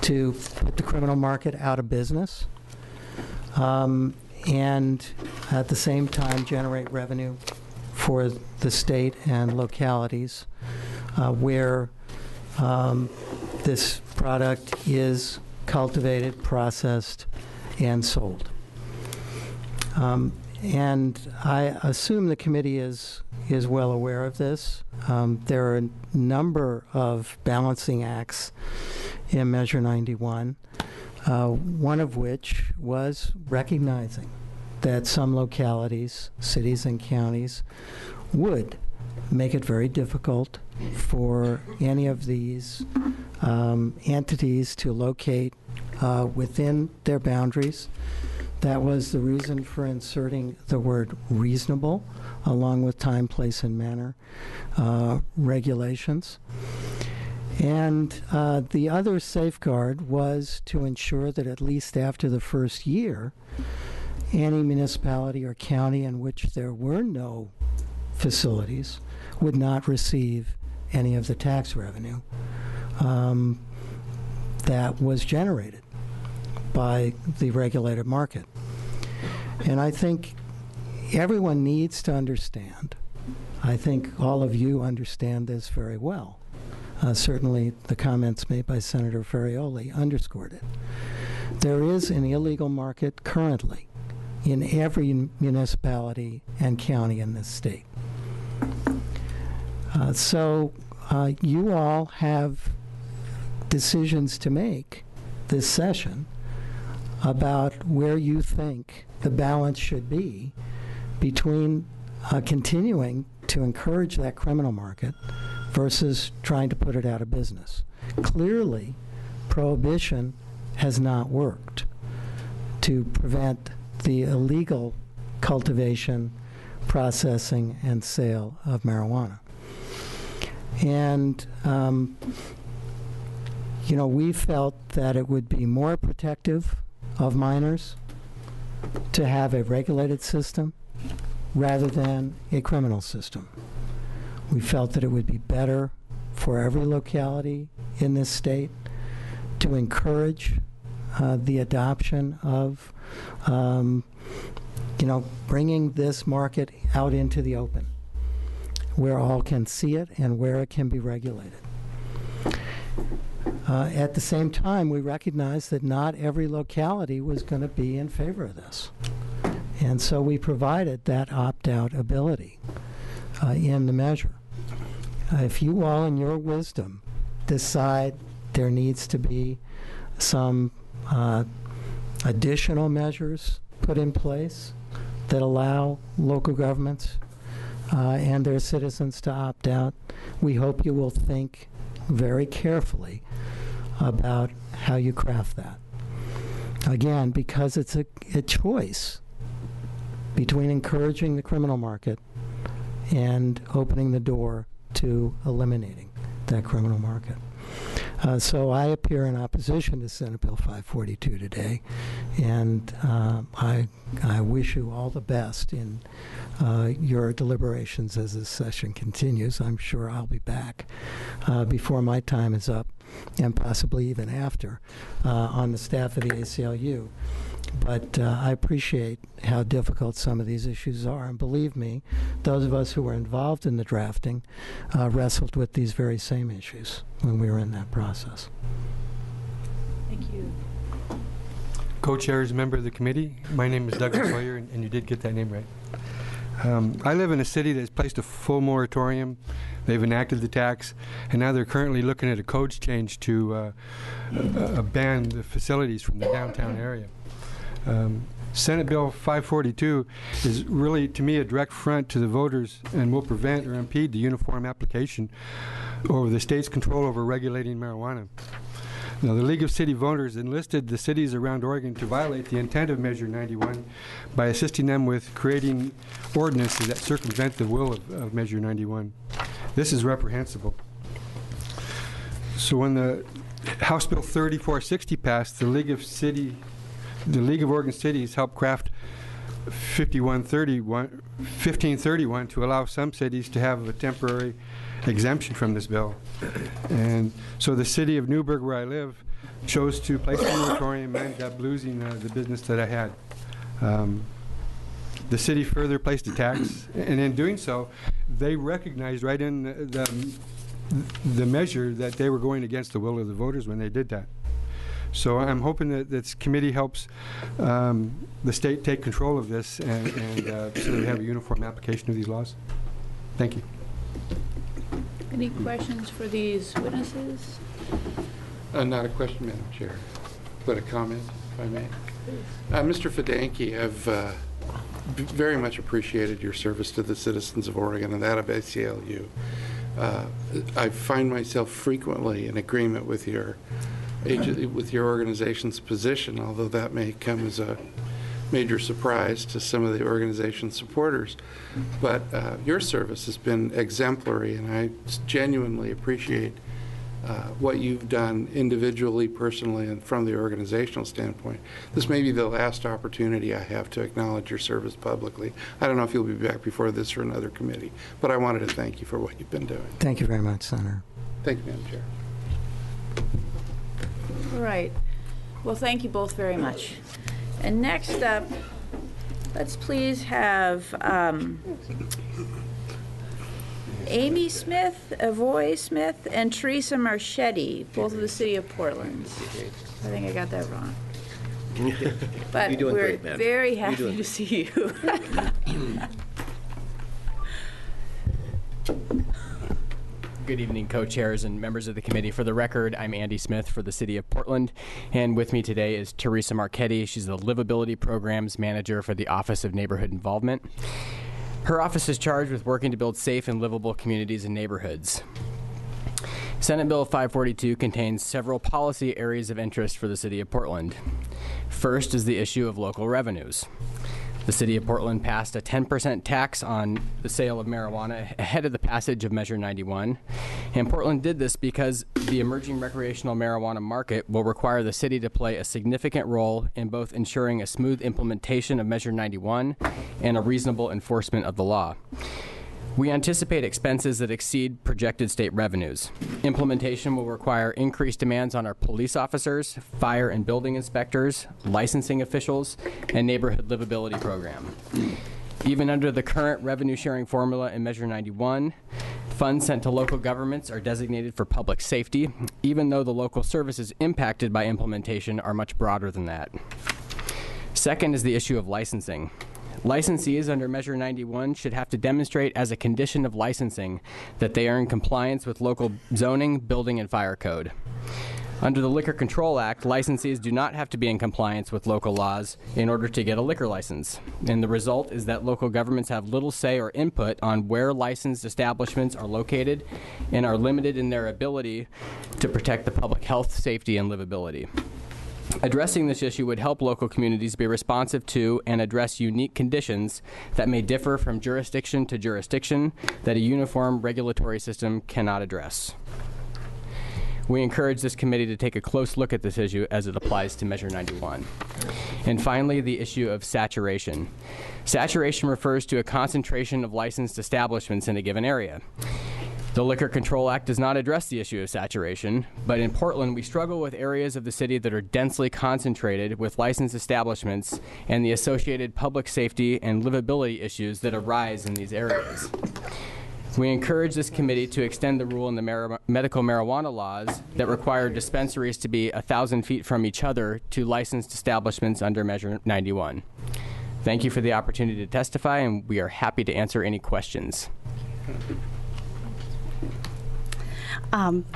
to put the criminal market out of business and at the same time generate revenue for the state and localities where this product is cultivated, processed, and sold. And I assume the committee is well aware of this. There are a number of balancing acts in Measure 91, one of which was recognizing that some localities, cities and counties, would make it very difficult for any of these entities to locate within their boundaries. That was the reason for inserting the word reasonable, along with time, place, and manner regulations. And the other safeguard was to ensure that at least after the first year, any municipality or county in which there were no facilities would not receive any of the tax revenue that was generated by the regulated market. And I think everyone needs to understand. I think all of you understand this very well. Certainly the comments made by Senator Ferrioli underscored it. There is an illegal market currently in every municipality and county in this state. So you all have decisions to make this session about where you think the balance should be between continuing to encourage that criminal market versus trying to put it out of business. Clearly, prohibition has not worked to prevent the illegal cultivation, processing, and sale of marijuana. And, you know, we felt that it would be more protective of minors to have a regulated system rather than a criminal system. We felt that it would be better for every locality in this state to encourage the adoption of, you know, bringing this market out into the open, where all can see it and where it can be regulated. At the same time, we recognize that not every locality was going to be in favor of this. And so we provided that opt-out ability in the measure. If you all, in your wisdom, decide there needs to be some additional measures put in place that allow local governments and their citizens to opt out, we hope you will think very carefully about how you craft that. Again, because it's a choice between encouraging the criminal market and opening the door to eliminating that criminal market. So I appear in opposition to Senate Bill 542 today, and I wish you all the best in your deliberations as this session continues. I'm sure I'll be back before my time is up, and possibly even after, on the staff of the ACLU. But I appreciate how difficult some of these issues are. And believe me, those of us who were involved in the drafting wrestled with these very same issues when we were in that process. Thank you. Co-chairs, member of the committee, my name is Douglas Sawyer, and you did get that name right. I live in a city that's placed a full moratorium. They've enacted the tax, and now they're currently looking at a codes change to ban the facilities from the downtown area. Senate Bill 542 is really, to me, a direct front to the voters and will prevent or impede the uniform application over the state's control over regulating marijuana. Now, the League of City Voters enlisted the cities around Oregon to violate the intent of Measure 91 by assisting them with creating ordinances that circumvent the will of Measure 91. This is reprehensible. So when the House Bill 3460 passed, the League of Oregon Cities helped craft 1531 to allow some cities to have a temporary exemption from this bill. And so the city of Newburgh, where I live, chose to place a moratorium and ended up losing the business that I had. The city further placed a tax, and in doing so, they recognized right in the measure that they were going against the will of the voters when they did that. So I'm hoping that this committee helps the state take control of this and so we have a uniform application of these laws. Thank you. Any questions for these witnesses? Not a question, Madam Chair, but a comment, if I may. Mr. Fidanki, I've very much appreciated your service to the citizens of Oregon and that of ACLU. I find myself frequently in agreement with your organization's position, although that may come as a major surprise to some of the organization's supporters. But your service has been exemplary, and I genuinely appreciate what you've done individually, personally, and from the organizational standpoint. This may be the last opportunity I have to acknowledge your service publicly. I don't know if you'll be back before this or another committee, but I wanted to thank you for what you've been doing. Thank you very much, Senator. Thank you, Madam Chair. All right. Well, thank you both very much. And next up, let's please have Amy Smith, Avoy Smith, and Teresa Marchetti, both of the city of Portland. I think I got that wrong. But You're doing we're great, man. very You're happy doing to see you. Good evening, co-chairs and members of the committee. For the record, I'm Andy Smith for the City of Portland, and with me today is Teresa Marchetti. She's the Livability Programs Manager for the Office of Neighborhood Involvement. Her office is charged with working to build safe and livable communities and neighborhoods. Senate Bill 542 contains several policy areas of interest for the City of Portland. First is the issue of local revenues. The City of Portland passed a 10% tax on the sale of marijuana ahead of the passage of Measure 91. And Portland did this because the emerging recreational marijuana market will require the city to play a significant role in both ensuring a smooth implementation of Measure 91 and a reasonable enforcement of the law. We anticipate expenses that exceed projected state revenues. Implementation will require increased demands on our police officers, fire and building inspectors, licensing officials, and neighborhood livability program. Even under the current revenue sharing formula in Measure 91, funds sent to local governments are designated for public safety, even though the local services impacted by implementation are much broader than that. Second is the issue of licensing. Licensees under Measure 91 should have to demonstrate as a condition of licensing that they are in compliance with local zoning, building, and fire code. Under the Liquor Control Act, licensees do not have to be in compliance with local laws in order to get a liquor license. And the result is that local governments have little say or input on where licensed establishments are located and are limited in their ability to protect the public health, safety, and livability. Addressing this issue would help local communities be responsive to and address unique conditions that may differ from jurisdiction to jurisdiction that a uniform regulatory system cannot address. We encourage this committee to take a close look at this issue as it applies to Measure 91. And finally, the issue of saturation. Saturation refers to a concentration of licensed establishments in a given area. The Liquor Control Act does not address the issue of saturation, but in Portland, we struggle with areas of the city that are densely concentrated with licensed establishments and the associated public safety and livability issues that arise in these areas. We encourage this committee to extend the rule in the medical marijuana laws that require dispensaries to be 1,000 feet from each other to licensed establishments under Measure 91. Thank you for the opportunity to testify, and we are happy to answer any questions.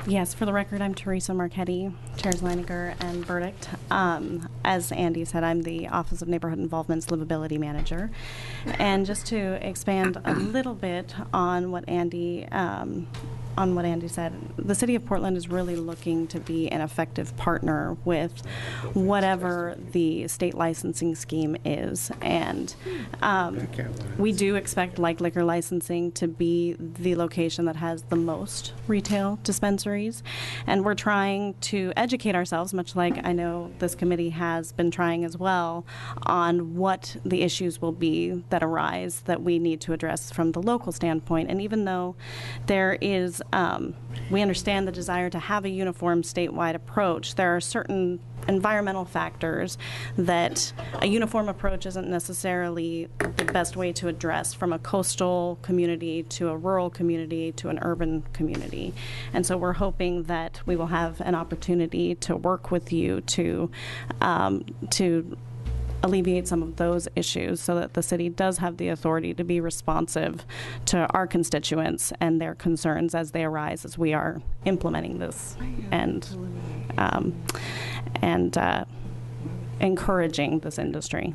Yes, for the record, I'm Teresa Marchetti, Chairs Leininger and Burdick. As Andy said, I'm the Office of Neighborhood Involvement's Livability Manager. And just to expand a little bit on what Andy said, the City of Portland is really looking to be an effective partner with whatever the state licensing scheme is. And we do expect, like liquor licensing, to be the location that has the most retail dispensaries. And we're trying to educate ourselves, much like I know this committee has been trying as well, on what the issues will be that arise that we need to address from the local standpoint. And even though there is we understand the desire to have a uniform statewide approach, there are certain environmental factors that a uniform approach isn't necessarily the best way to address, from a coastal community to a rural community to an urban community. And so we're hoping that we will have an opportunity to work with you to alleviate some of those issues so that the city does have the authority to be responsive to our constituents and their concerns as they arise as we are implementing this and encouraging this industry.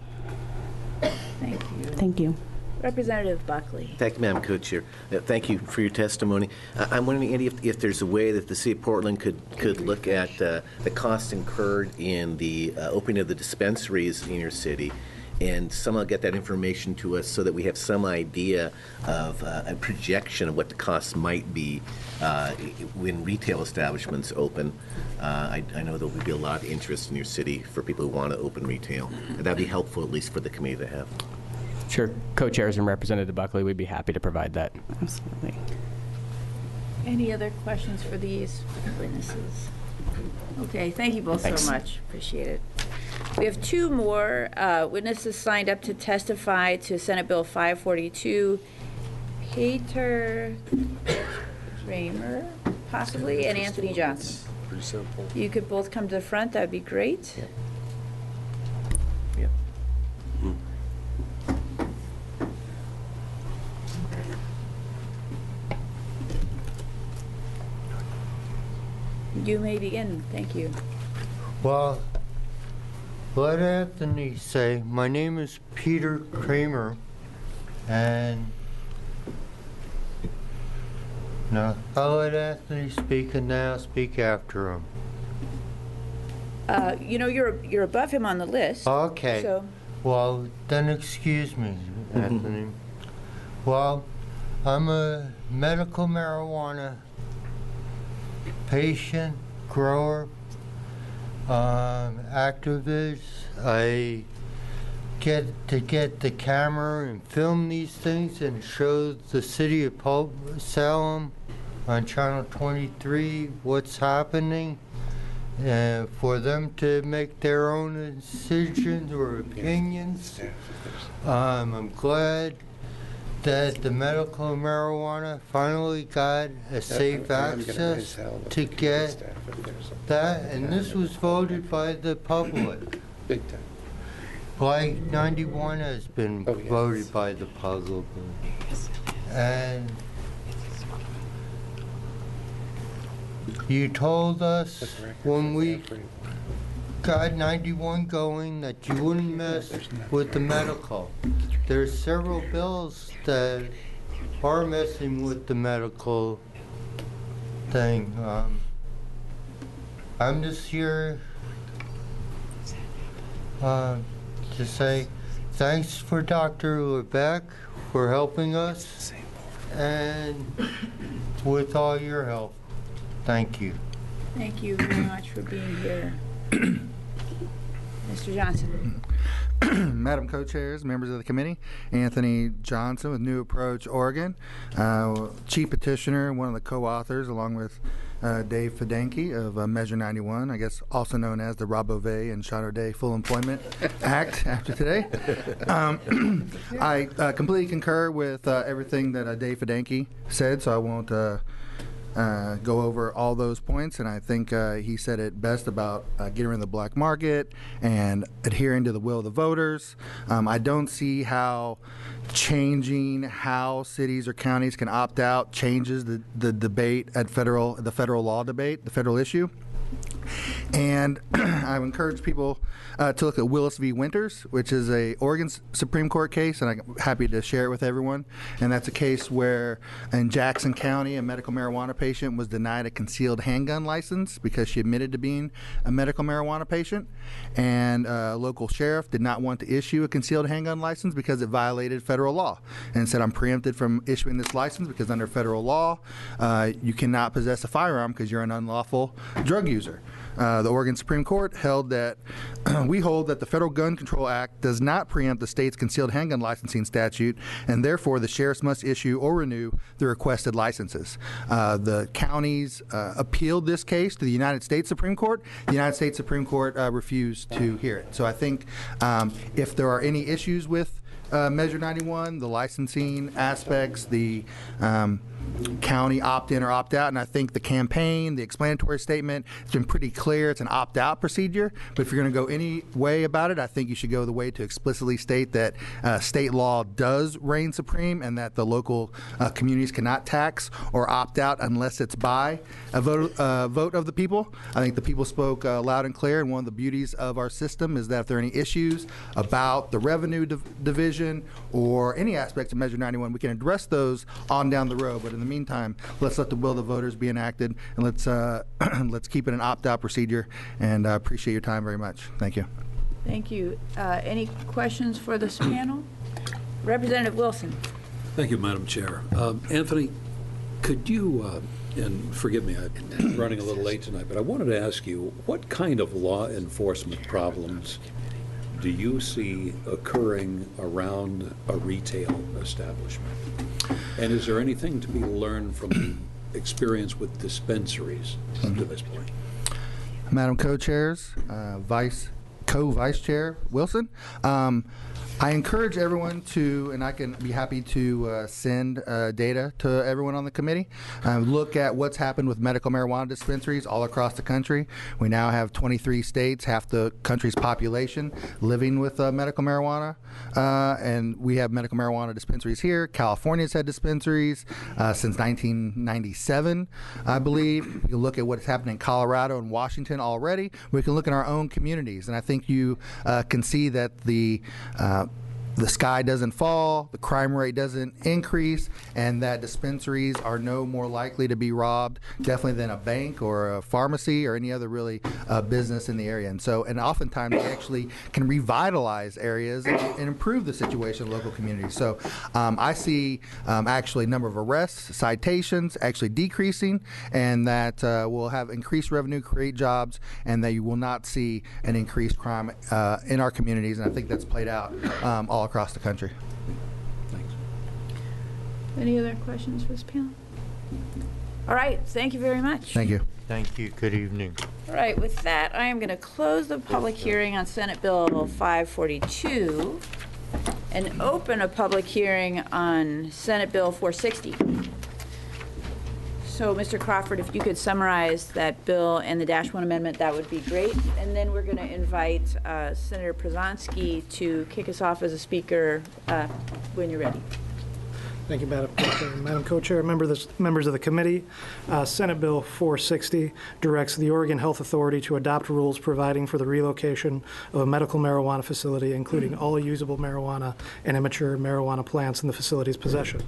Thank you. Thank you. Representative Buckley. Thank you, Madam Co-Chair. Thank you for your testimony. I'm wondering, Andy, if there's a way that the City of Portland could look at the costs incurred in the opening of the dispensaries in your city and somehow get that information to us so that we have some idea of a projection of what the costs might be when retail establishments open. I know there will be a lot of interest in your city for people who want to open retail. And that'd be helpful, at least for the committee to have. Sure. Co-chairs and Representative Buckley, we'd be happy to provide that. Absolutely. Any other questions for these witnesses? Okay, thank you both Thanks. so much. Appreciate it. We have two more witnesses signed up to testify to Senate Bill 542. Peter Kramer, possibly, and Anthony Johnson. Pretty simple. You could both come to the front. That'd be great. Yeah. You may begin. Thank you. Well, let Anthony say, my name is Peter Kramer, and no, I'll let Anthony speak, and then I'll speak after him. You know, you're above him on the list. Okay. So, Well, then excuse me, Anthony. Well, I'm a medical marijuana patient, grower, activist. I get the camera and film these things and show the city of Salem on Channel 23 what's happening, and for them to make their own decisions or opinions. I'm glad that the medical marijuana finally got a safe access to get that, and this was voted by the public. Big time. Like 91 has been voted by the public. And you told us when we got 91 going that you wouldn't mess with the medical. There's several bills that are messing with the medical thing. I'm just here to say thanks for Dr. Lebec for helping us and with all your help. Thank you. thank you very much for being here. Mr. Johnson. Madam Co-Chairs, members of the committee, Anthony Johnson with New Approach Oregon, chief petitioner, one of the co-authors, along with Dave Fidanki of Measure 91, I guess also known as the Rob Bove and Sean O'Day Full Employment Act after today. I completely concur with everything that Dave Fidanki said, so I won't go over all those points, and I think he said it best about getting rid of the black market and adhering to the will of the voters. I don't see how changing how cities or counties can opt out changes the debate at the federal law debate, the federal issue. And I would encourage people to look at Willis v. Winters, which is a Oregon Supreme Court case, and I'm happy to share it with everyone. And that's a case where in Jackson County, a medical marijuana patient was denied a concealed handgun license because she admitted to being a medical marijuana patient. And a local sheriff did not want to issue a concealed handgun license because it violated federal law, and said, I'm preempted from issuing this license because under federal law, you cannot possess a firearm because you're an unlawful drug user. The Oregon Supreme Court held that we hold that the Federal Gun Control Act does not preempt the state's concealed handgun licensing statute, and therefore the sheriffs must issue or renew the requested licenses. The counties appealed this case to the United States Supreme Court. The United States Supreme Court refused to hear it. So I think if there are any issues with Measure 91, the licensing aspects, the county opt-in or opt-out, and I think the campaign, the explanatory statement, it's been pretty clear. It's an opt-out procedure, but if you're going to go any way about it, I think you should go the way to explicitly state that state law does reign supreme and that the local communities cannot tax or opt out unless it's by a vote of the people. I think the people spoke loud and clear, and one of the beauties of our system is that if there are any issues about the revenue division or any aspects of Measure 91, we can address those on down the road. But in the meantime, let's let the will of the voters be enacted, and let's let's keep it an opt-out procedure. And I appreciate your time very much. Thank you. Thank you. Any questions for this panel? Representative Wilson. Thank you, Madam Chair. Anthony, could you, and forgive me, I'm running a little late tonight, but I wanted to ask you, what kind of law enforcement problems do you see occurring around a retail establishment? And is there anything to be learned from the experience with dispensaries up to this point? Madam Co-Chairs, Co-Vice Chair Wilson, I encourage everyone to, and I can be happy to send data to everyone on the committee, look at what's happened with medical marijuana dispensaries all across the country. We now have 23 states, half the country's population, living with medical marijuana, and we have medical marijuana dispensaries here. California's had dispensaries since 1997, I believe. You can look at what's happening in Colorado and Washington already. We can look at our own communities, and I think you can see that the sky doesn't fall, the crime rate doesn't increase, and that dispensaries are no more likely to be robbed, definitely, than a bank or a pharmacy or any other really business in the area. And so, and oftentimes they actually can revitalize areas and improve the situation in local communities. So I see actually number of arrests, citations actually decreasing, and that will have increased revenue, create jobs, and that you will not see an increased crime in our communities. And I think that's played out all across the country. Thanks. Any other questions for this panel? All right, thank you very much. Thank you. Thank you. Good evening. All right, with that, I am going to close the public hearing on Senate Bill 542 and open a public hearing on Senate Bill 460. So, Mr. Crawford, if you could summarize that bill and the -1 amendment, that would be great. And then we're going to invite Senator Przanski to kick us off as a speaker when you're ready. Thank you, Madam Co-Chair. Madam Co-Chair, members of the committee, Senate Bill 460 directs the Oregon Health Authority to adopt rules providing for the relocation of a medical marijuana facility, including all usable marijuana and immature marijuana plants in the facility's possession.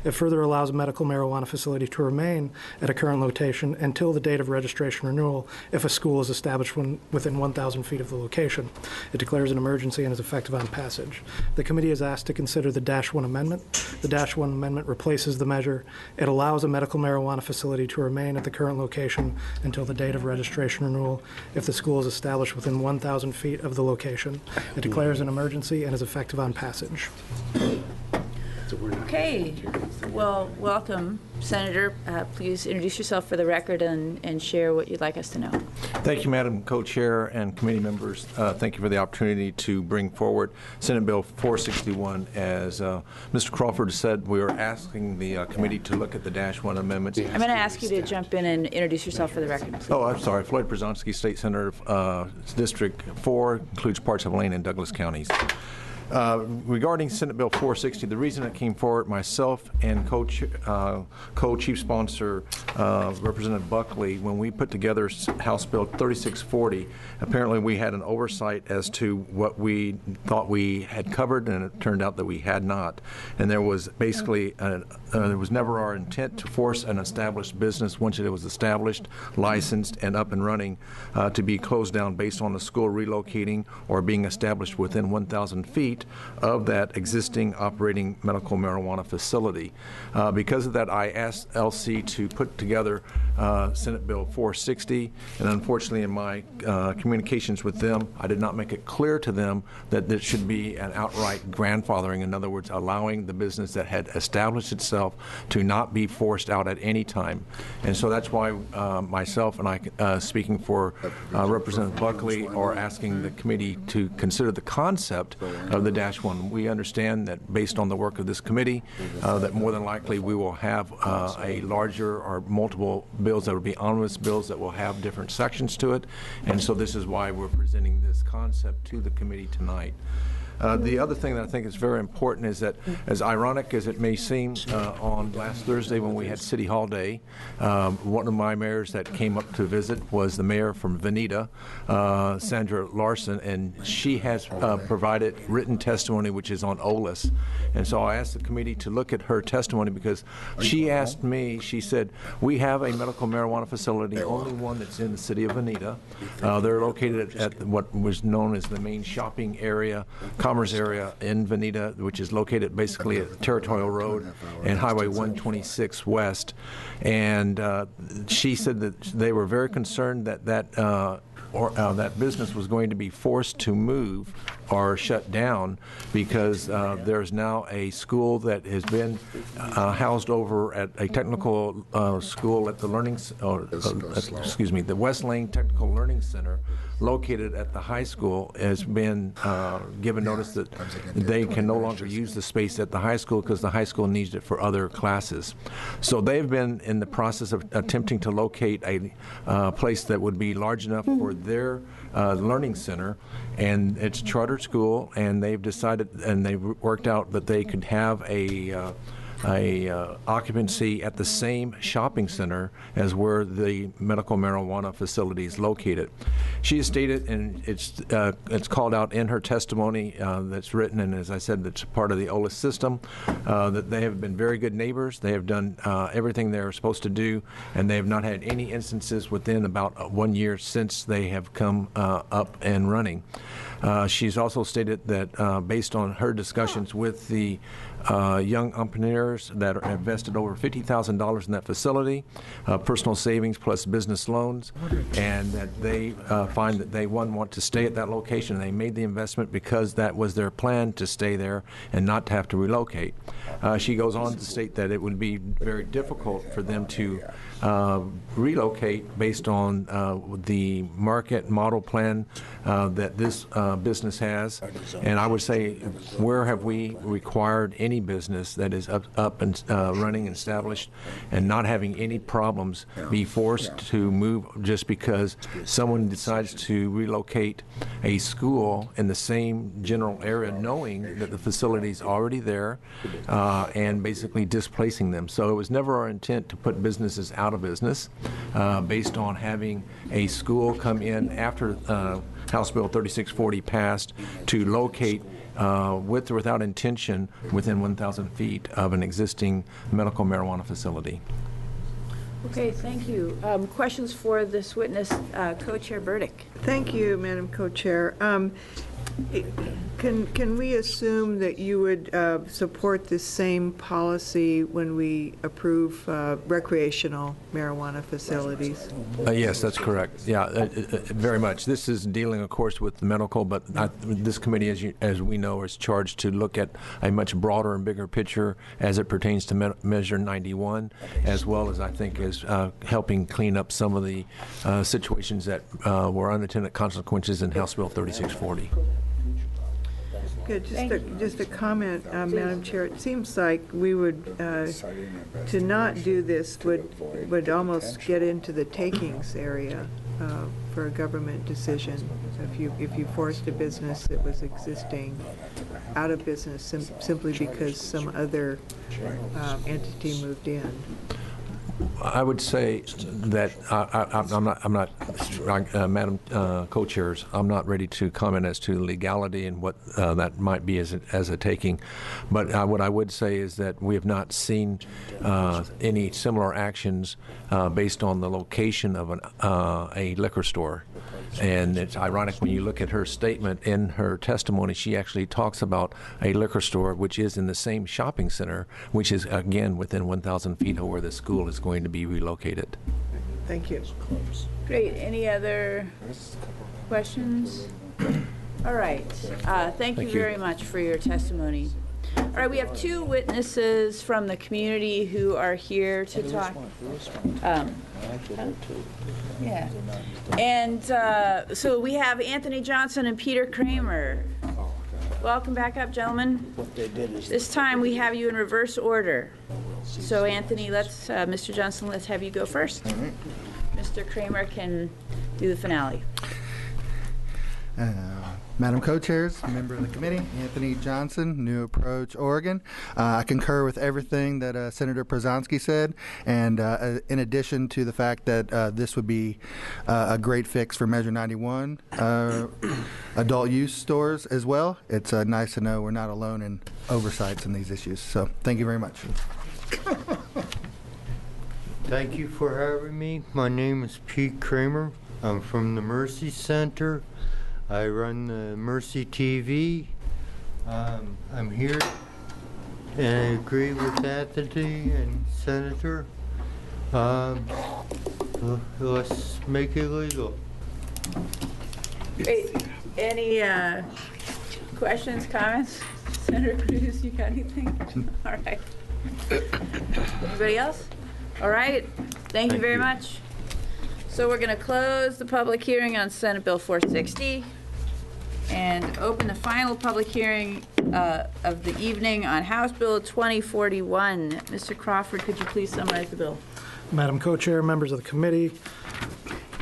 It further allows a medical marijuana facility to remain at a current location until the date of registration renewal if a school is established within 1,000 feet of the location. It declares an emergency and is effective on passage. The committee is asked to consider the -1 amendment. The -1 amendment replaces the measure. It allows a medical marijuana facility to remain at the current location until the date of registration renewal if the school is established within 1,000 feet of the location. It declares an emergency and is effective on passage. Okay, well, welcome, Senator. Please introduce yourself for the record and share what you'd like us to know. Thank you, Madam Co-Chair and committee members. Thank you for the opportunity to bring forward Senate Bill 461. As Mr. Crawford said, we are asking the committee to look at the -1 amendments. I'm going to ask you to jump in and introduce yourself for the record, please. Oh, I'm sorry. Floyd Przanski, State Senator, District 4, includes parts of Lane and Douglas counties. Regarding Senate Bill 460, the reason it came forward, myself and co-chief sponsor Representative Buckley, when we put together House Bill 3640, apparently we had an oversight as to what we thought we had covered, and it turned out that we had not. And there was basically, there was never our intent to force an established business, once it was established, licensed, and up and running, to be closed down based on the school relocating or being established within 1,000 feet of that existing operating medical marijuana facility. Because of that, I asked LC to put together Senate Bill 460, and unfortunately in my communications with them, I did not make it clear to them that there should be an outright grandfathering, in other words, allowing the business that had established itself to not be forced out at any time. And so that's why myself and I, speaking for Representative Buckley, are asking the committee to consider the concept of the -1. We understand that based on the work of this committee, that more than likely we will have a larger or multiple bills that will be omnibus bills that will have different sections to it. And so this is why we're presenting this concept to the committee tonight. The other thing that I think is very important is that, as ironic as it may seem, on last Thursday when we had City Hall Day, one of my mayors that came up to visit was the mayor from Veneta, Sandra Larson, and she has provided written testimony which is on OLIS. And so I asked the committee to look at her testimony because she asked me, she said, we have a medical marijuana facility, only one that's in the city of Veneta. They're located at what was known as the main shopping area, commerce area in Veneta, which is located basically at Territorial Road and Highway 126 West. And she said that they were very concerned that that business was going to be forced to move or shut down because there's now a school that has been housed over at a technical school at the the West Lane Technical Learning Center, located at the high school, has been given notice that they can no longer use the space at the high school because the high school needs it for other classes. So they've been in the process of attempting to locate a place that would be large enough for their learning center, and it's charter school, and they've decided and they've worked out that they could have a occupancy at the same shopping center as where the medical marijuana facility is located. She has stated, and it's called out in her testimony that's written, and as I said, that's part of the OLIS system, that they have been very good neighbors. They have done everything they're supposed to do, and they have not had any instances within about 1 year since they have come up and running. She's also stated that based on her discussions with the young entrepreneurs that have invested over $50,000 in that facility, personal savings plus business loans, and that they find that they want to stay at that location. They made the investment because that was their plan, to stay there and not to have to relocate. She goes on to state that it would be very difficult for them to relocate based on the market model plan that this business has. And I would say, where have we required any business that is up and running and established and not having any problems be forced to move just because someone decides to relocate a school in the same general area, knowing that the facility is already there, and basically displacing them. So it was never our intent to put businesses out of business based on having a school come in after House Bill 3640 passed to locate with or without intention within 1,000 feet of an existing medical marijuana facility. Okay, thank you. Questions for this witness, Co-Chair Burdick? Thank you, Madam Co-Chair. Can we assume that you would support the same policy when we approve recreational marijuana facilities? Yes, that's correct. Yeah, very much. This is dealing, of course, with the medical, but this committee, as we know, is charged to look at a much broader and bigger picture as it pertains to Measure 91, as well as, I think, as helping clean up some of the situations that were unintended consequences in House Bill 3640. Good. Just a comment, Madam Chair. It seems like we would, to not do this would almost get into the takings area for a government decision. If you forced a business that was existing out of business simply because some other entity moved in. I would say that I'm not, Madam Co-Chairs, I'm not ready to comment as to legality and what that might be as a taking. But what I would say is that we have not seen any similar actions based on the location of a liquor store. And it's ironic when you look at her statement in her testimony, she actually talks about a liquor store which is in the same shopping center, which is, again, within 1,000 feet of where the school is going to be relocated. Thank you. Great. Any other questions? All right. Thank you very much for your testimony. All right, we have two witnesses from the community who are here to talk. Yeah. And so we have Anthony Johnson and Peter Kramer. Welcome back up, gentlemen. This time we have you in reverse order. So Anthony, Mr. Johnson, let's have you go first. Mr. Kramer can do the finale. Madam Co-Chairs, member of the committee, Anthony Johnson, New Approach, Oregon. I concur with everything that Senator Przanski said, and in addition to the fact that this would be a great fix for Measure 91 adult use stores as well, it's nice to know we're not alone in oversights in these issues. So thank you very much. Thank you for having me. My name is Pete Kramer. I'm from the Mercy Center. I run the Mercy TV. I'm here and I agree with Anthony and Senator. Let's make it legal. Great. Any questions, comments? Senator Cruz, you got anything? All right. Anybody else? All right. Thank you very much. So we're going to close the public hearing on Senate Bill 460 and open the final public hearing of the evening on House Bill 2041. Mr. Crawford, could you please summarize the bill? Madam Co-Chair, members of the committee,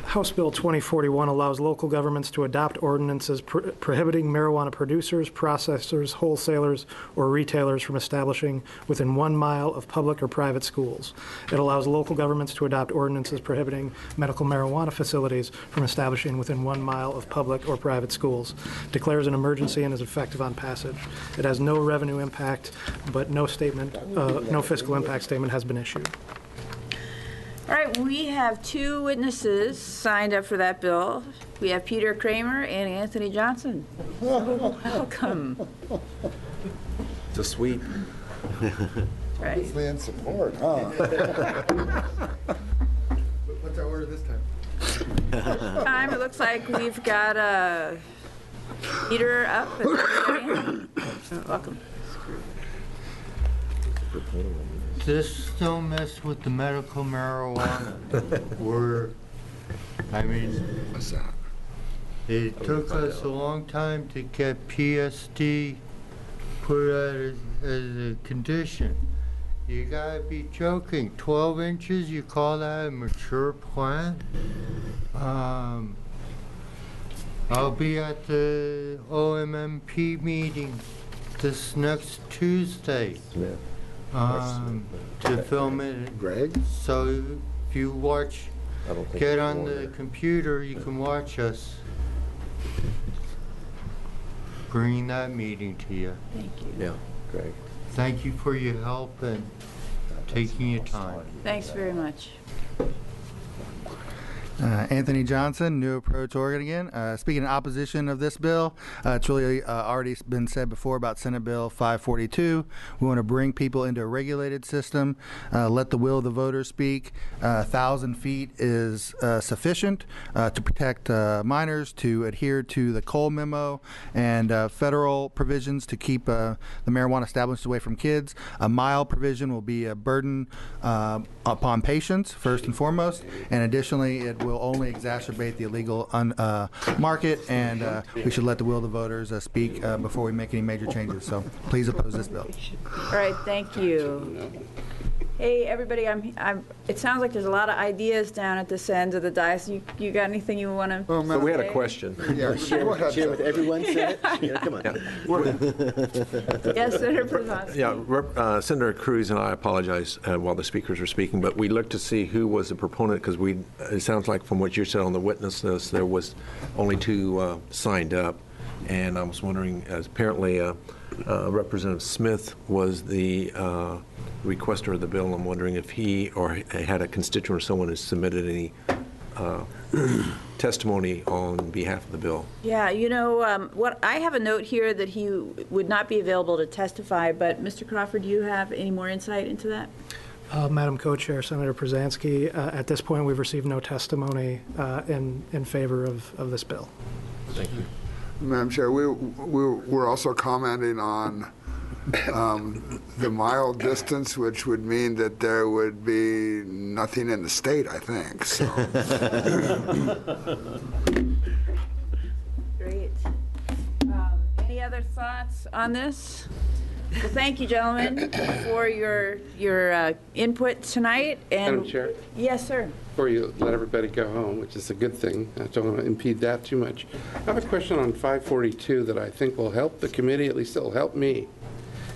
House Bill 2041 allows local governments to adopt ordinances prohibiting marijuana producers, processors, wholesalers, or retailers from establishing within 1 mile of public or private schools. It allows local governments to adopt ordinances prohibiting medical marijuana facilities from establishing within 1 mile of public or private schools, declares an emergency, and is effective on passage. It has no revenue impact, but no fiscal impact statement has been issued. All right, we have two witnesses signed up for that bill. We have Peter Kramer and Anthony Johnson. Welcome. It's a sweep. Right. In support, huh? What's our order this time? Time, it looks like we've got Peter up. Welcome. Just don't mess with the medical marijuana. What's that? It took us a long time to get PSD put out as a condition. You gotta be joking. 12 inches, you call that a mature plant? I'll be at the OMMP meeting this next Tuesday. To film it. Greg? So if you get on the computer, you can watch us bringing that meeting to you. Thank you. Yeah, Greg. Thank you for your help and taking your time. Thanks very much. Anthony Johnson, New Approach, Oregon again. Speaking in opposition of this bill, it's really already been said before about Senate Bill 542. We want to bring people into a regulated system, let the will of the voters speak. 1,000 feet is sufficient to protect minors, to adhere to the Cole memo and federal provisions to keep the marijuana establishments away from kids. A mile provision will be a burden upon patients, first and foremost, and additionally, it will only exacerbate the illegal market, and we should let the will of the voters speak before we make any major changes. So please oppose this bill. All right, thank you. Hey, everybody, it sounds like there's a lot of ideas down at this end of the dais. You got anything you want to So we had a question. Yeah, Share with everyone, Senate? Yeah, come on. Yes, Senator Przanski. Yeah, Senator Cruz and I apologize while the speakers were speaking, but we looked to see who was the proponent, because it sounds like from what you said on the witness list, there was only two signed up. And I was wondering, as apparently Representative Smith was the requester of the bill. I'm wondering if he or had a constituent or someone who submitted any testimony on behalf of the bill. Yeah, what I have a note here that he would not be available to testify, but Mr. Crawford, do you have any more insight into that? Madam Co-Chair, Senator Przansky, at this point, we've received no testimony in favor of this bill. Thank you. Madam Chair, we're also commenting on the mile distance, which would mean that there would be nothing in the state, I think, so. Great. Any other thoughts on this? Well, thank you, gentlemen, for your input tonight. And Madam Chair? Yes, sir. Before you let everybody go home, which is a good thing, I don't want to impede that too much. I have a question on 542 that I think will help the committee, at least it'll help me.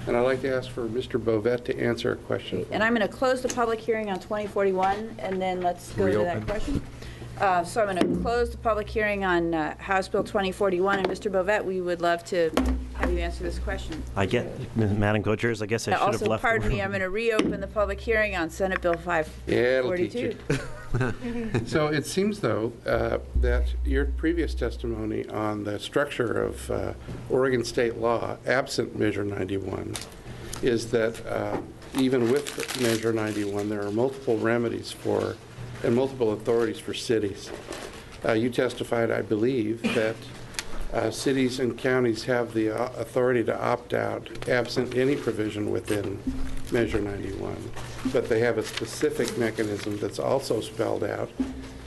And I'd like to ask for Mr. Bovet to answer a question. And I'm going to close the public hearing on 2041, and then let's go to that question. So I'm going to close the public hearing on House Bill 2041, and Mr. Bovet, we would love to have you answer this question. Madam Co-Chairs, I guess I should have Also, left. pardon me, I'm going to reopen the public hearing on Senate Bill 542. Yeah, it'll teach you. So it seems, though, that your previous testimony on the structure of Oregon state law, absent Measure 91, is that even with Measure 91, there are multiple remedies for and multiple authorities for cities. You testified, I believe, that cities and counties have the authority to opt out absent any provision within Measure 91, but they have a specific mechanism that's also spelled out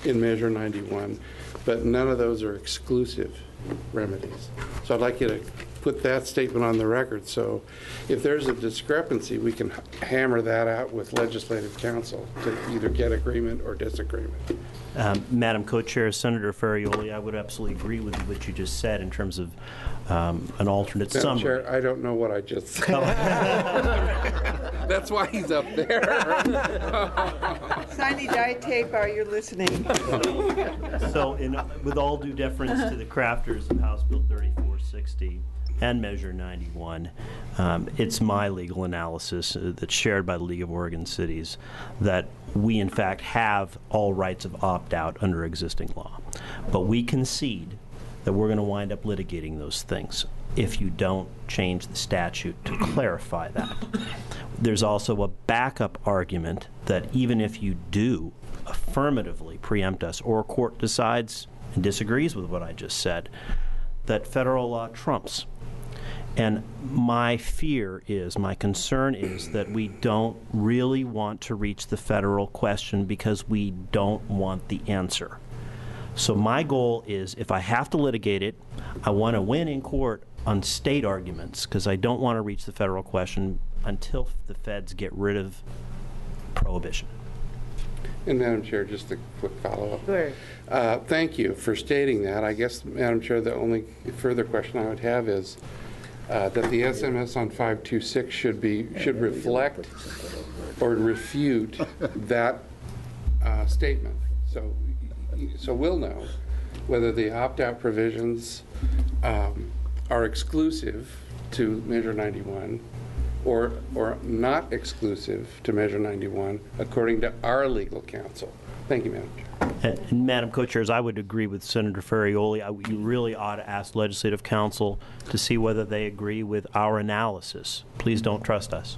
in Measure 91, but none of those are exclusive remedies. So I'd like you to put that statement on the record, so if there's a discrepancy, we can hammer that out with legislative counsel to either get agreement or disagreement. Madam Co-Chair, Senator Ferrioli, I would absolutely agree with what you just said in terms of an alternate Madam summary. Chair, I don't know what I just said. That's why he's up there. Signy Diet Tape, are you listening? So with all due deference to the crafters of House Bill 3460 and Measure 91, it's my legal analysis that's shared by the League of Oregon Cities that we in fact have all rights of opt-out under existing law. But we concede that we're going to wind up litigating those things if you don't change the statute to clarify that. There's also a backup argument that even if you do affirmatively preempt us or a court decides and disagrees with what I just said, that federal law trumps. And my fear is, my concern is that we don't really want to reach the federal question because we don't want the answer. So my goal is, if I have to litigate it, I want to win in court on state arguments because I don't want to reach the federal question until the feds get rid of prohibition. And Madam Chair, just a quick follow-up. Sure. Thank you for stating that. I guess, Madam Chair, the only further question I would have is that the SMS on 526 should reflect or refute that statement. So we'll know whether the opt-out provisions are exclusive to Measure 91 or not exclusive to Measure 91 according to our legal counsel. Thank you, Madam Chair. And Madam Co-Chairs, I would agree with Senator Ferrioli. You really ought to ask Legislative Counsel to see whether they agree with our analysis. Please don't trust us.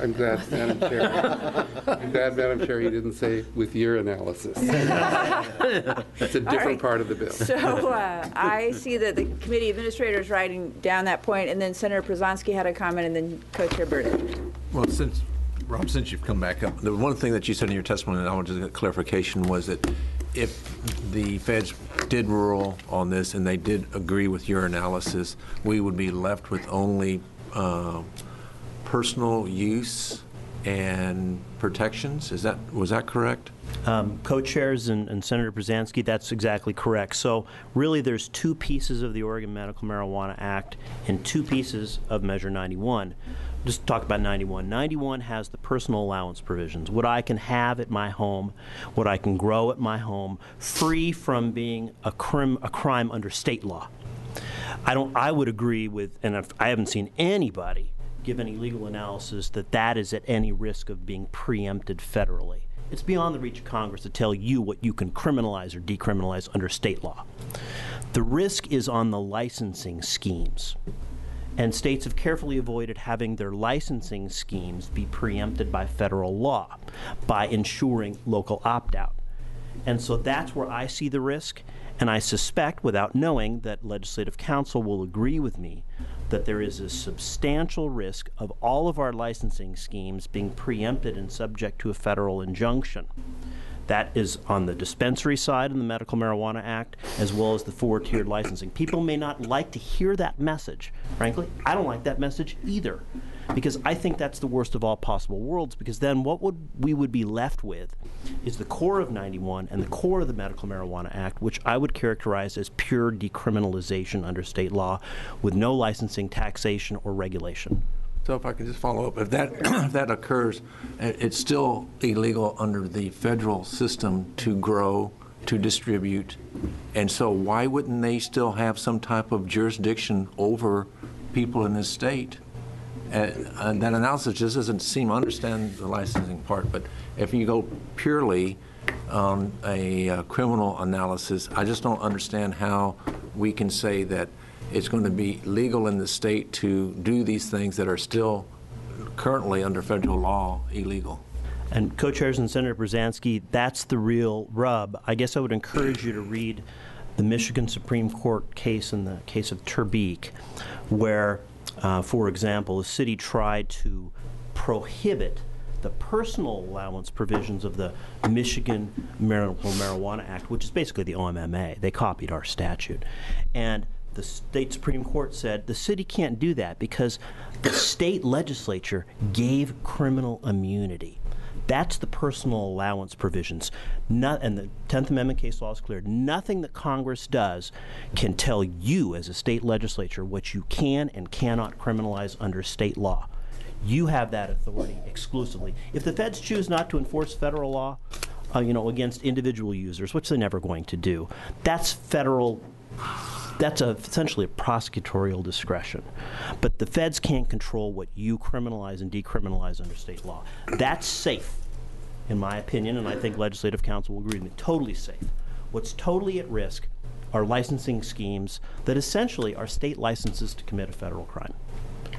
I'm glad, Madam Chair. I'm glad, Madam Chair, you didn't say with your analysis. It's a different part of the bill. So I see that the committee administrator is writing down that point, and then Senator Przansky had a comment, and then Co-Chair Burdick. Well, Rob, since you've come back up, the one thing that you said in your testimony, and I wanted to get clarification, was that if the feds did rule on this and they did agree with your analysis, we would be left with only personal use and protections. Was that correct? Co-chairs and Senator Przansky, that's exactly correct. So really there's two pieces of the Oregon Medical Marijuana Act and two pieces of Measure 91. Just talk about 91. 91 has the personal allowance provisions, what I can have at my home, what I can grow at my home, free from being a crime under state law. I would agree with, and I haven't seen anybody give any legal analysis that is at any risk of being preempted federally. It's beyond the reach of Congress to tell you what you can criminalize or decriminalize under state law. The risk is on the licensing schemes. And states have carefully avoided having their licensing schemes be preempted by federal law by ensuring local opt-out. And so that's where I see the risk, and I suspect, without knowing, that Legislative Counsel will agree with me that there is a substantial risk of all of our licensing schemes being preempted and subject to a federal injunction. That is on the dispensary side in the Medical Marijuana Act, as well as the four-tiered licensing. People may not like to hear that message. Frankly, I don't like that message either, because I think that's the worst of all possible worlds, because then what we would be left with is the core of 91 and the core of the Medical Marijuana Act, which I would characterize as pure decriminalization under state law with no licensing, taxation, or regulation. So if I could just follow up, if that if that occurs, it's still illegal under the federal system to grow, to distribute, and so why wouldn't they still have some type of jurisdiction over people in this state? And that analysis just doesn't seem to understand the licensing part, but if you go purely on a criminal analysis, I just don't understand how we can say that it's going to be legal in the state to do these things that are still currently under federal law illegal. And Co-Chairs and Senator Brzezinski, that's the real rub. I guess I would encourage you to read the Michigan Supreme Court case in the case of Terbeek, where, for example, the city tried to prohibit the personal allowance provisions of the Michigan Medical Marijuana Act, which is basically the OMMA. They copied our statute. And the state Supreme Court said the city can't do that because the state legislature gave criminal immunity. That's the personal allowance provisions. And the 10th Amendment case law is clear. Nothing that Congress does can tell you as a state legislature what you can and cannot criminalize under state law. You have that authority exclusively. If the feds choose not to enforce federal law, against individual users, which they're never going to do, that's federal. That's essentially a prosecutorial discretion. But the feds can't control what you criminalize and decriminalize under state law. That's safe, in my opinion, and I think Legislative Counsel will agree with me, totally safe. What's totally at risk are licensing schemes that essentially are state licenses to commit a federal crime.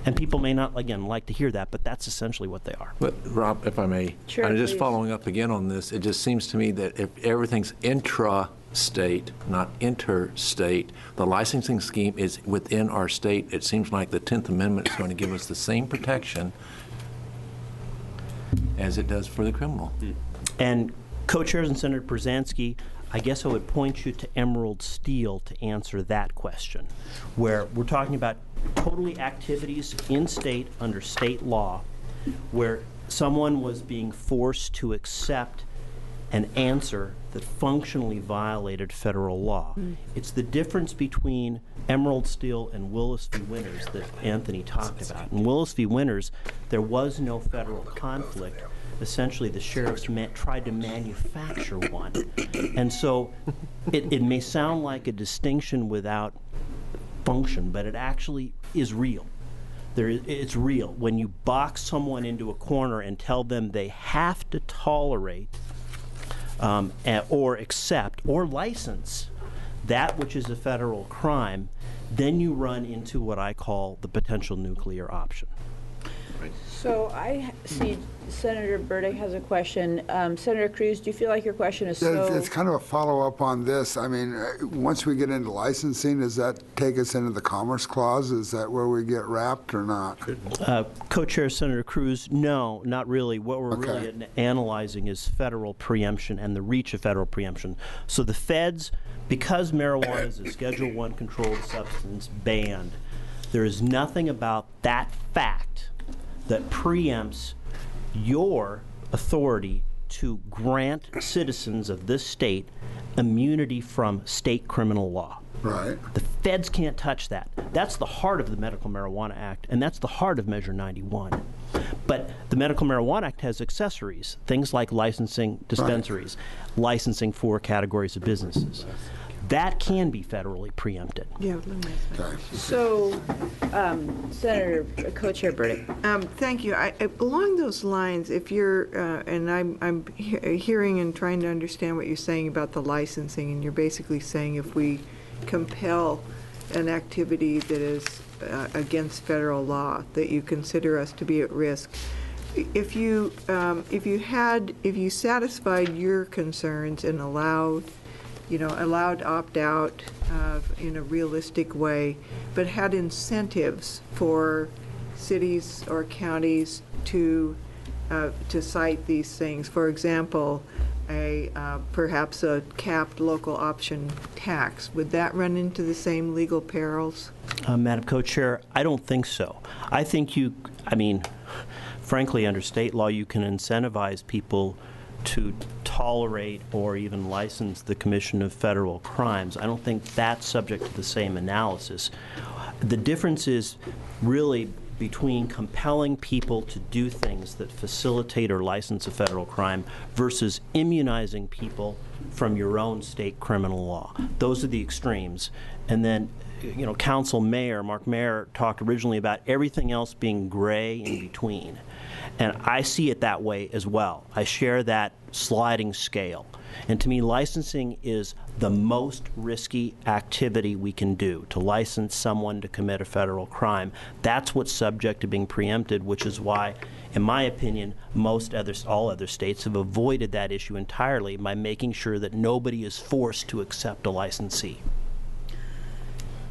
And people may not, again, like to hear that, but that's essentially what they are. But, Rob, if I may, sure, I'm just please. Following up again on this, it just seems to me that if everything's intra-state, not interstate, the licensing scheme is within our state. It seems like the 10th Amendment is going to give us the same protection as it does for the criminal. And Co-Chairs and Senator Brzezinski, I guess I would point you to Emerald Steel to answer that question, where we're talking about totally activities in state under state law where someone was being forced to accept an answer that functionally violated federal law. It's the difference between Emerald Steel and Willis v. Winters that Anthony talked about. In Willis v. Winters, there was no federal conflict. Essentially, the sheriffs tried to manufacture one. And so it may sound like a distinction without function, but it actually is real. It's real. When you box someone into a corner and tell them they have to tolerate or accept or license that which is a federal crime, then you run into what I call the potential nuclear option. So I see Senator Burdick has a question. Senator Cruz, do you feel like your question is so... It's kind of a follow-up on this. I mean, once we get into licensing, does that take us into the Commerce Clause? Is that where we get wrapped or not? Co-Chair Senator Cruz, no, not really. What we're really analyzing is federal preemption and the reach of federal preemption. So the feds, because marijuana is a Schedule I controlled substance banned, there is nothing about that fact that preempts your authority to grant citizens of this state immunity from state criminal law. Right. The feds can't touch that. That's the heart of the Medical Marijuana Act, and that's the heart of Measure 91. But the Medical Marijuana Act has accessories, things like licensing dispensaries, licensing for categories of businesses. That can be federally preempted. Yeah. So, Senator Co-Chair Burdick. Thank you. Along those lines, if you're, and I'm hearing and trying to understand what you're saying about the licensing, and you're basically saying if we compel an activity that is against federal law, that you consider us to be at risk. If you satisfied your concerns and allowed opt-out in a realistic way, but had incentives for cities or counties to cite these things, for example, perhaps a capped local option tax, would that run into the same legal perils? Madam Co-Chair, I don't think so. I think frankly, under state law, you can incentivize people to tolerate or even license the commission of federal crimes. I don't think that's subject to the same analysis. The difference is really between compelling people to do things that facilitate or license a federal crime versus immunizing people from your own state criminal law. Those are the extremes. And then, Council Mayor, Mark Mayer, talked originally about everything else being gray in between. And I see it that way as well. I share that sliding scale. And to me, licensing is the most risky activity we can do, to license someone to commit a federal crime. That's what's subject to being preempted, which is why, in my opinion, all other states have avoided that issue entirely by making sure that nobody is forced to accept a licensee.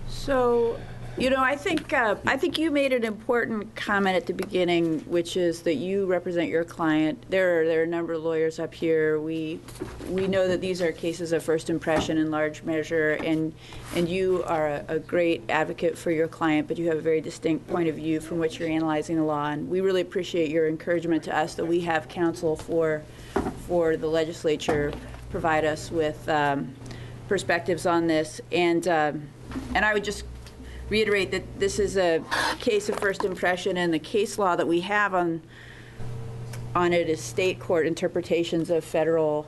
So, I think you made an important comment at the beginning, which is that you represent your client. There are a number of lawyers up here. We know that these are cases of first impression in large measure, and you are a great advocate for your client, but you have a very distinct point of view from which you're analyzing the law. And we really appreciate your encouragement to us that we have counsel for the legislature provide us with perspectives on this. And I would just reiterate that this is a case of first impression, and the case law that we have on it is state court interpretations of federal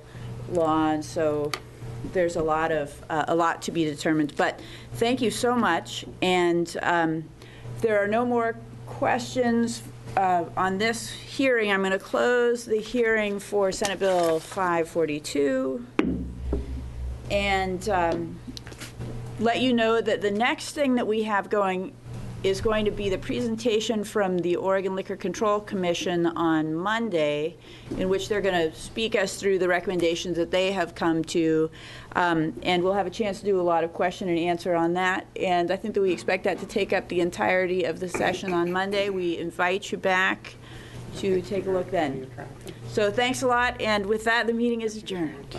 law, and so there's a lot to be determined. But thank you so much, and there are no more questions on this hearing. I'm going to close the hearing for Senate Bill 542, and let you know that the next thing that we have going is going to be the presentation from the Oregon Liquor Control Commission on Monday, in which they're going to speak us through the recommendations that they have come to, and we'll have a chance to do a lot of question and answer on that. And I think that we expect that to take up the entirety of the session on Monday. We invite you back to take a look then. So thanks a lot, and with that, the meeting is adjourned.